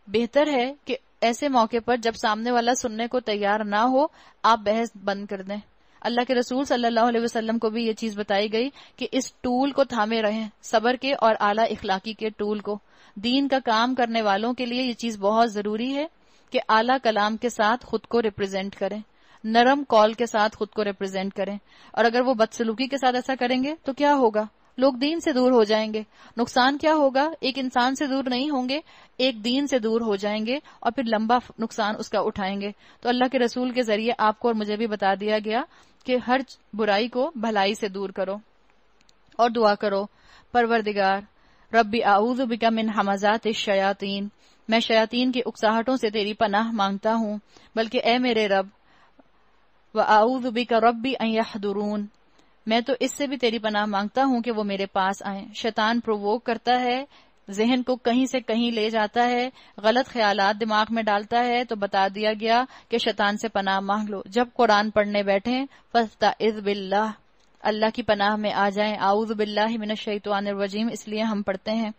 بہتر ہے کہ ایسے موقع پر جب سامنے والا سننے کو تیار نہ ہو آپ بحث بند کر دیں. اللہ کے رسول صلی اللہ علیہ وسلم کو بھی یہ چیز بتائی گئی کہ اس ٹول کو تھامے رہیں، صبر کے اور اعلیٰ اخلاقی کے ٹول کو. دین کا کام کرنے والوں کے لیے یہ چیز بہت ضروری ہے کہ اعلیٰ کلام کے ساتھ خود کو ریپرزینٹ کریں، نرم کال کے ساتھ خود کو ریپرزینٹ کریں. اور اگر وہ بدسلوکی کے ساتھ ایسا کریں گے تو کیا ہوگا؟ لوگ دین سے دور ہو جائیں گے. نقصان کیا ہوگا؟ ایک انسان سے دور نہیں ہوں گے، ایک دین سے دور ہو جائیں گے اور پھر لمبا نقصان اس کا اٹھائیں گے. تو اللہ کے رسول کے ذریعے آپ کو اور مجھے بھی بتا دیا گیا کہ ہر برائی کو بھلائی سے دور کرو اور دعا کرو پروردگار ربی اعوذ بک من ہمزات الشیاطین، میں شیاطین کی اکساہٹوں سے تیری پناہ مانگتا ہوں. بلکہ اے میرے رب واعوذ بک ربی ان یحضرون، میں تو اس سے بھی تیری پناہ مانگتا ہوں کہ وہ میرے پاس آئیں. شیطان پرووک کرتا ہے، ذہن کو کہیں سے کہیں لے جاتا ہے، غلط خیالات دماغ میں ڈالتا ہے. تو بتا دیا گیا کہ شیطان سے پناہ مانگ لو. جب قرآن پڑھنے بیٹھیں فاستعذ باللہ، اللہ کی پناہ میں آ جائیں. اعوذ باللہ من الشیطان الرجیم اس لیے ہم پڑھتے ہیں.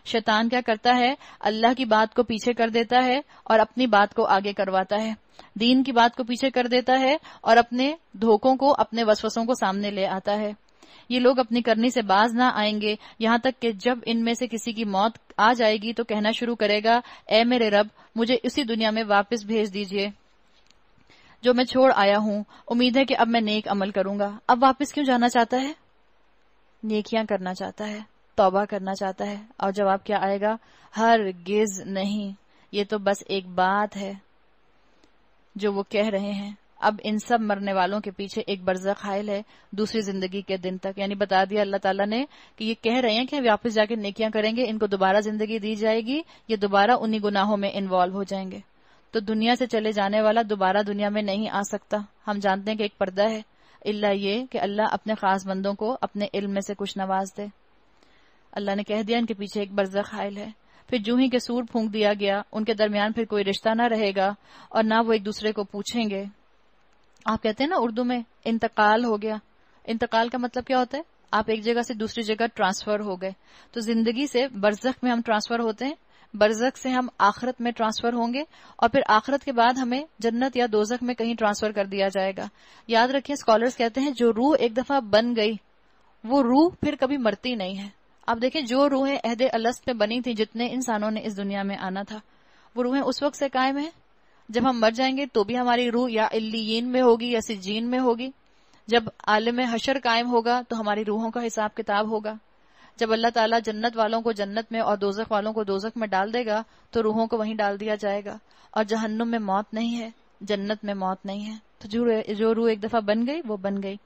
شیطان کیا کرتا ہے؟ اللہ کی بات کو پیچھے کر دیتا ہے اور اپنی بات کو آگے کرواتا ہے. دین کی بات کو پیچھے کر دیتا ہے اور اپنے دھوکوں کو، اپنے وسوسوں کو سامنے لے آتا ہے. یہ لوگ اپنی کرنی سے باز نہ آئیں گے یہاں تک کہ جب ان میں سے کسی کی موت آ جائے گی تو کہنا شروع کرے گا اے میرے رب مجھے اسی دنیا میں واپس بھیج دیجئے جو میں چھوڑ آیا ہوں. امید ہے کہ اب میں نیک عمل کروں گا. اب واپس کیوں جانا چاہتا ہے؟ نیکیاں کرنا چاہتا ہے، توبہ کرنا چاہتا ہے. اور جواب کیا آئے گا؟ ہرگز نہیں، یہ تو بس ایک بات ہے جو وہ کہہ رہے ہیں. اب ان سب مرنے والوں کے پیچھے ایک برزخ حائل ہے دوسری زندگی کے دن تک. یعنی بتا دیا اللہ تعالیٰ نے کہ یہ کہہ رہے ہیں کہ واپس جا کے نیکیاں کریں گے، ان کو دوبارہ زندگی دی جائے گی، یہ دوبارہ انہی گناہوں میں انوالو ہو جائیں گے. تو دنیا سے چلے جانے والا دوبارہ دنیا میں نہیں آ سکتا. ہم جانتے ہیں کہ ایک پردہ ہے، الا یہ کہ اللہ اپنے خاص بندوں کو اپنے علم میں سے کچھ نواز دے. اللہ نے کہہ دیا ان کے پیچھے ایک برزخ حائل ہے. پھر جو ہی کہ سور پھونک دیا گیا ان کے درمیان پھر کوئی رشتہ نہ رہے گا اور نہ وہ ایک دوسرے کو پوچھیں گے. آپ کہتے ہیں نا اردو میں انتقال ہو گیا. انتقال کا مطلب کیا ہوتا ہے؟ آپ ایک جگہ سے دوسری جگہ ٹرانسفر ہو گئے. تو زندگی سے برزخ میں ہم ٹرانسفر ہوتے ہیں، برزخ سے ہم آخرت میں ٹرانسفر ہوں گے اور پھر آخرت کے بعد ہمیں جنت یا دوزخ میں کہیں ٹرانسفر کر دیا جائے گا. یاد رکھیں اسکالرز کہتے ہیں جو روح ایک دفعہ بن گئی وہ روح پھر کبھی مرتی نہیں ہے. آپ دیکھیں جو روحیں عہد الست پہ بنی تھی جتنے انسانوں نے اس دنیا میں آنا تھا وہ روحیں اس وقت سے قائم ہیں. جب ہم مر جائیں گے تو بھی ہماری روح یا علیین میں ہوگی یا سجین میں ہوگی. جب عالم حشر قائم ہوگا تو ہماری روحوں کا حساب کتاب ہوگا. جب اللہ تعالیٰ جنت والوں کو جنت میں اور دوزخ والوں کو دوزخ میں ڈال دے گا تو روحوں کو وہیں ڈال دیا جائے گا. اور جہنم میں موت نہیں ہے، جنت میں موت نہیں ہے. تو جو روح ایک دفعہ بن گئی وہ بن گئی.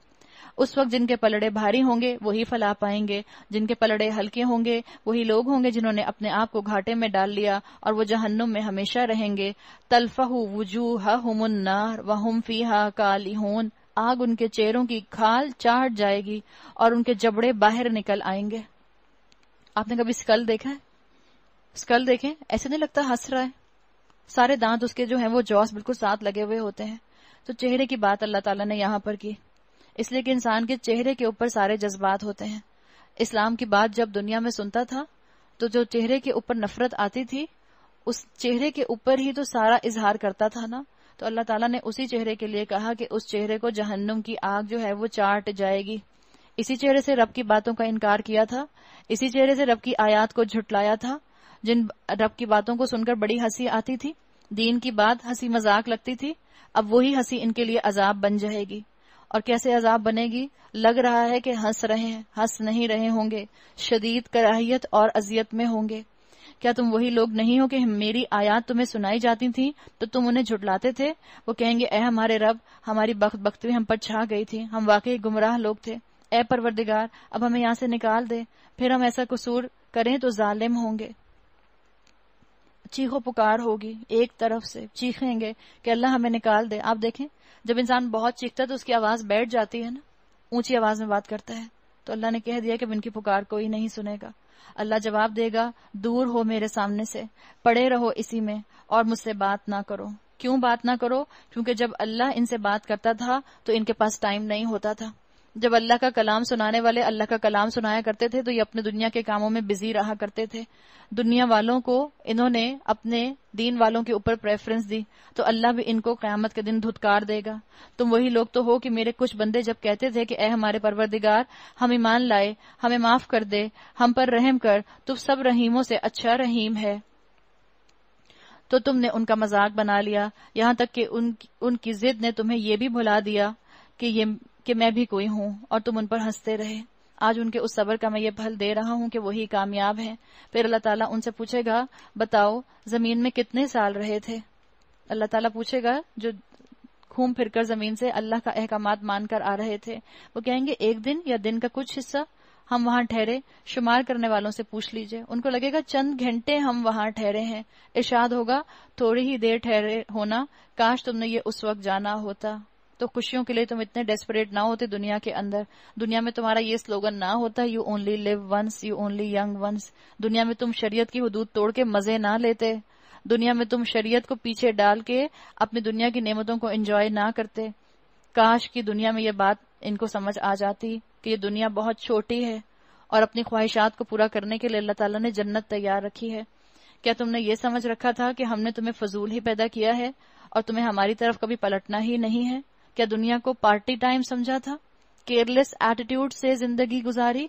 اس وقت جن کے پلڑے بھاری ہوں گے وہی فلاح پائیں گے، جن کے پلڑے ہلکے ہوں گے وہی لوگ ہوں گے جنہوں نے اپنے آپ کو گھاٹے میں ڈال لیا اور وہ جہنم میں ہمیشہ رہیں گے۔ تلفح وجوہہم النار وہم فیہا کالحون، آگ ان کے چہروں کی کھال چاٹ جائے گی اور ان کے جبڑے باہر نکل آئیں گے۔ آپ نے کبھی اسکل دیکھا ہے؟ اسکل دیکھیں، ایسے نہیں لگتا ہنس رہا ہے، سارے دانت اس کے جو ہیں وہ جوس بالکل ساتھ لگے ہوئے ہوتے ہیں۔ تو چہرے کی بات اللہ تعالیٰ نے یہاں پر کی، اس لیے کہ انسان کے چہرے کے اوپر سارے جذبات ہوتے ہیں۔ اسلام کی بات جب دنیا میں سنتا تھا تو جو چہرے کے اوپر نفرت آتی تھی اس چہرے کے اوپر ہی تو سارا اظہار کرتا تھا نا، تو اللہ تعالیٰ نے اسی چہرے کے لیے کہا کہ اس چہرے کو جہنم کی آگ جو ہے وہ چاٹ جائے گی۔ اسی چہرے سے رب کی باتوں کا انکار کیا تھا، اسی چہرے سے رب کی آیات کو جھٹلایا تھا، جن رب کی باتوں کو سن کر بڑی ہنسی آتی تھی، دین کی بات ہنسی مذاق لگتی تھی، اب وہی ہنسی ان کے لیے عذاب بن جائے گی۔ اور کیسے عذاب بنے گی؟ لگ رہا ہے کہ ہنس رہے ہیں، ہنس نہیں رہے ہوں گے، شدید کراہیت اور اذیت میں ہوں گے۔ کیا تم وہی لوگ نہیں ہو کہ میری آیات تمہیں سنائی جاتی تھیں تو تم انہیں جھٹلاتے تھے؟ وہ کہیں گے اے ہمارے رب، ہماری بختی ہم پر چھا گئی تھی، ہم واقعی گمراہ لوگ تھے، اے پروردگار اب ہمیں یہاں سے نکال دے، پھر ہم ایسا قصور کریں تو ظالم ہوں گے۔ چیخو پکار ہوگی، ایک طرف سے چیخیں گے کہ اللہ ہمیں نکال دے۔ آپ دیکھیں جب انسان بہت چیختا ہے تو اس کی آواز بیٹھ جاتی ہے نا، اونچی آواز میں بات کرتا ہے، تو اللہ نے کہہ دیا کہ ان کی پکار کوئی نہیں سنے گا۔ اللہ جواب دے گا دور ہو میرے سامنے سے، پڑے رہو اسی میں اور مجھ سے بات نہ کرو۔ کیوں بات نہ کرو؟ کیونکہ جب اللہ ان سے بات کرتا تھا تو ان کے پاس ٹائم نہیں ہوتا تھا۔ جب اللہ کا کلام سنانے والے اللہ کا کلام سنایا کرتے تھے تو یہ اپنے دنیا کے کاموں میں بزی رہا کرتے تھے۔ دنیا والوں کو انہوں نے اپنے دین والوں کے اوپر پریفرنس دی تو اللہ بھی ان کو قیامت کے دن دھتکار دے گا۔ تم وہی لوگ تو ہو کہ میرے کچھ بندے جب کہتے تھے کہ اے ہمارے پروردگار ہم ایمان لائے، ہمیں معاف کر دے، ہم پر رحم کر، تو سب رحیموں سے اچھا رحیم ہے، تو تم نے ان کا مذاق بنا لیا، یہاں تک کہ ان کی ضد نے تمہیں یہ بھی بھلا دیا کہ میں بھی کوئی ہوں، اور تم ان پر ہنستے رہے۔ آج ان کے اس صبر کا میں یہ پھل دے رہا ہوں کہ وہی کامیاب ہیں۔ پھر اللہ تعالیٰ ان سے پوچھے گا بتاؤ زمین میں کتنے سال رہے تھے؟ اللہ تعالیٰ پوچھے گا جو گھوم پھر کر زمین سے اللہ کا احکامات مان کر آ رہے تھے، وہ کہیں گے ایک دن یا دن کا کچھ حصہ ہم وہاں ٹھہرے۔ شمار کرنے والوں سے پوچھ لیجئے، ان کو لگے گا چند گھنٹے ہم وہاں ٹھہرے ہیں۔ ارشاد ہوگا تھوڑی ہی دیر ٹھہرے ہونا، کاش تم نے یہ اس وقت جانا ہوتا۔ تو خوشیوں کے لیے تم اتنے ڈیسپریٹ نہ ہوتے دنیا کے اندر، دنیا میں تمہارا یہ سلوگن نہ ہوتا you only live once, you only young once, دنیا میں تم شریعت کی حدود توڑ کے مزے نہ لیتے، دنیا میں تم شریعت کو پیچھے ڈال کے اپنی دنیا کی نعمتوں کو انجوائے نہ کرتے۔ کاش کی دنیا میں یہ بات ان کو سمجھ آ جاتی کہ یہ دنیا بہت چھوٹی ہے اور اپنی خواہشات کو پورا کرنے کے لیے اللہ تعالیٰ نے جنت تیار رکھی ہے۔ کیا تم نے یہ سمجھ رکھا تھا کہ ہم نے تمہیں فضول ہی پیدا کیا ہے اور تمہیں ہماری طرف کبھی پلٹنا ہی نہیں ہے؟ کیا دنیا کو پارٹی ٹائم سمجھا تھا؟ کیئرلیس ایٹیٹیوڈ سے زندگی گزاری؟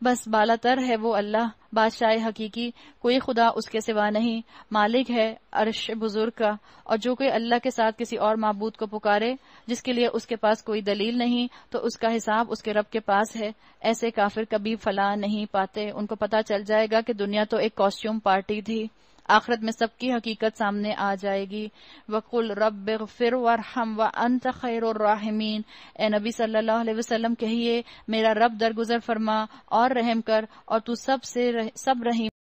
بس بالا تر ہے وہ اللہ، بادشاہ حقیقی، کوئی خدا اس کے سوا نہیں، مالک ہے عرش بزرگ کا، اور جو کوئی اللہ کے ساتھ کسی اور معبود کو پکارے جس کے لیے اس کے پاس کوئی دلیل نہیں تو اس کا حساب اس کے رب کے پاس ہے۔ ایسے کافر کبھی فلاح نہیں پاتے، ان کو پتہ چل جائے گا کہ دنیا تو ایک کاسٹیوم پارٹی تھی، آخرت میں سب کی حقیقت سامنے آ جائے گی۔ وَقُلْ رَبِّ اغْفِرْ وَارْحَمْ وَأَنْتَ خَيْرُ الرَّاحِمِينَ، اے نبی صلی اللہ علیہ وسلم کہیے میرا رب درگزر فرما اور رحم کر، اور تو سب رحیم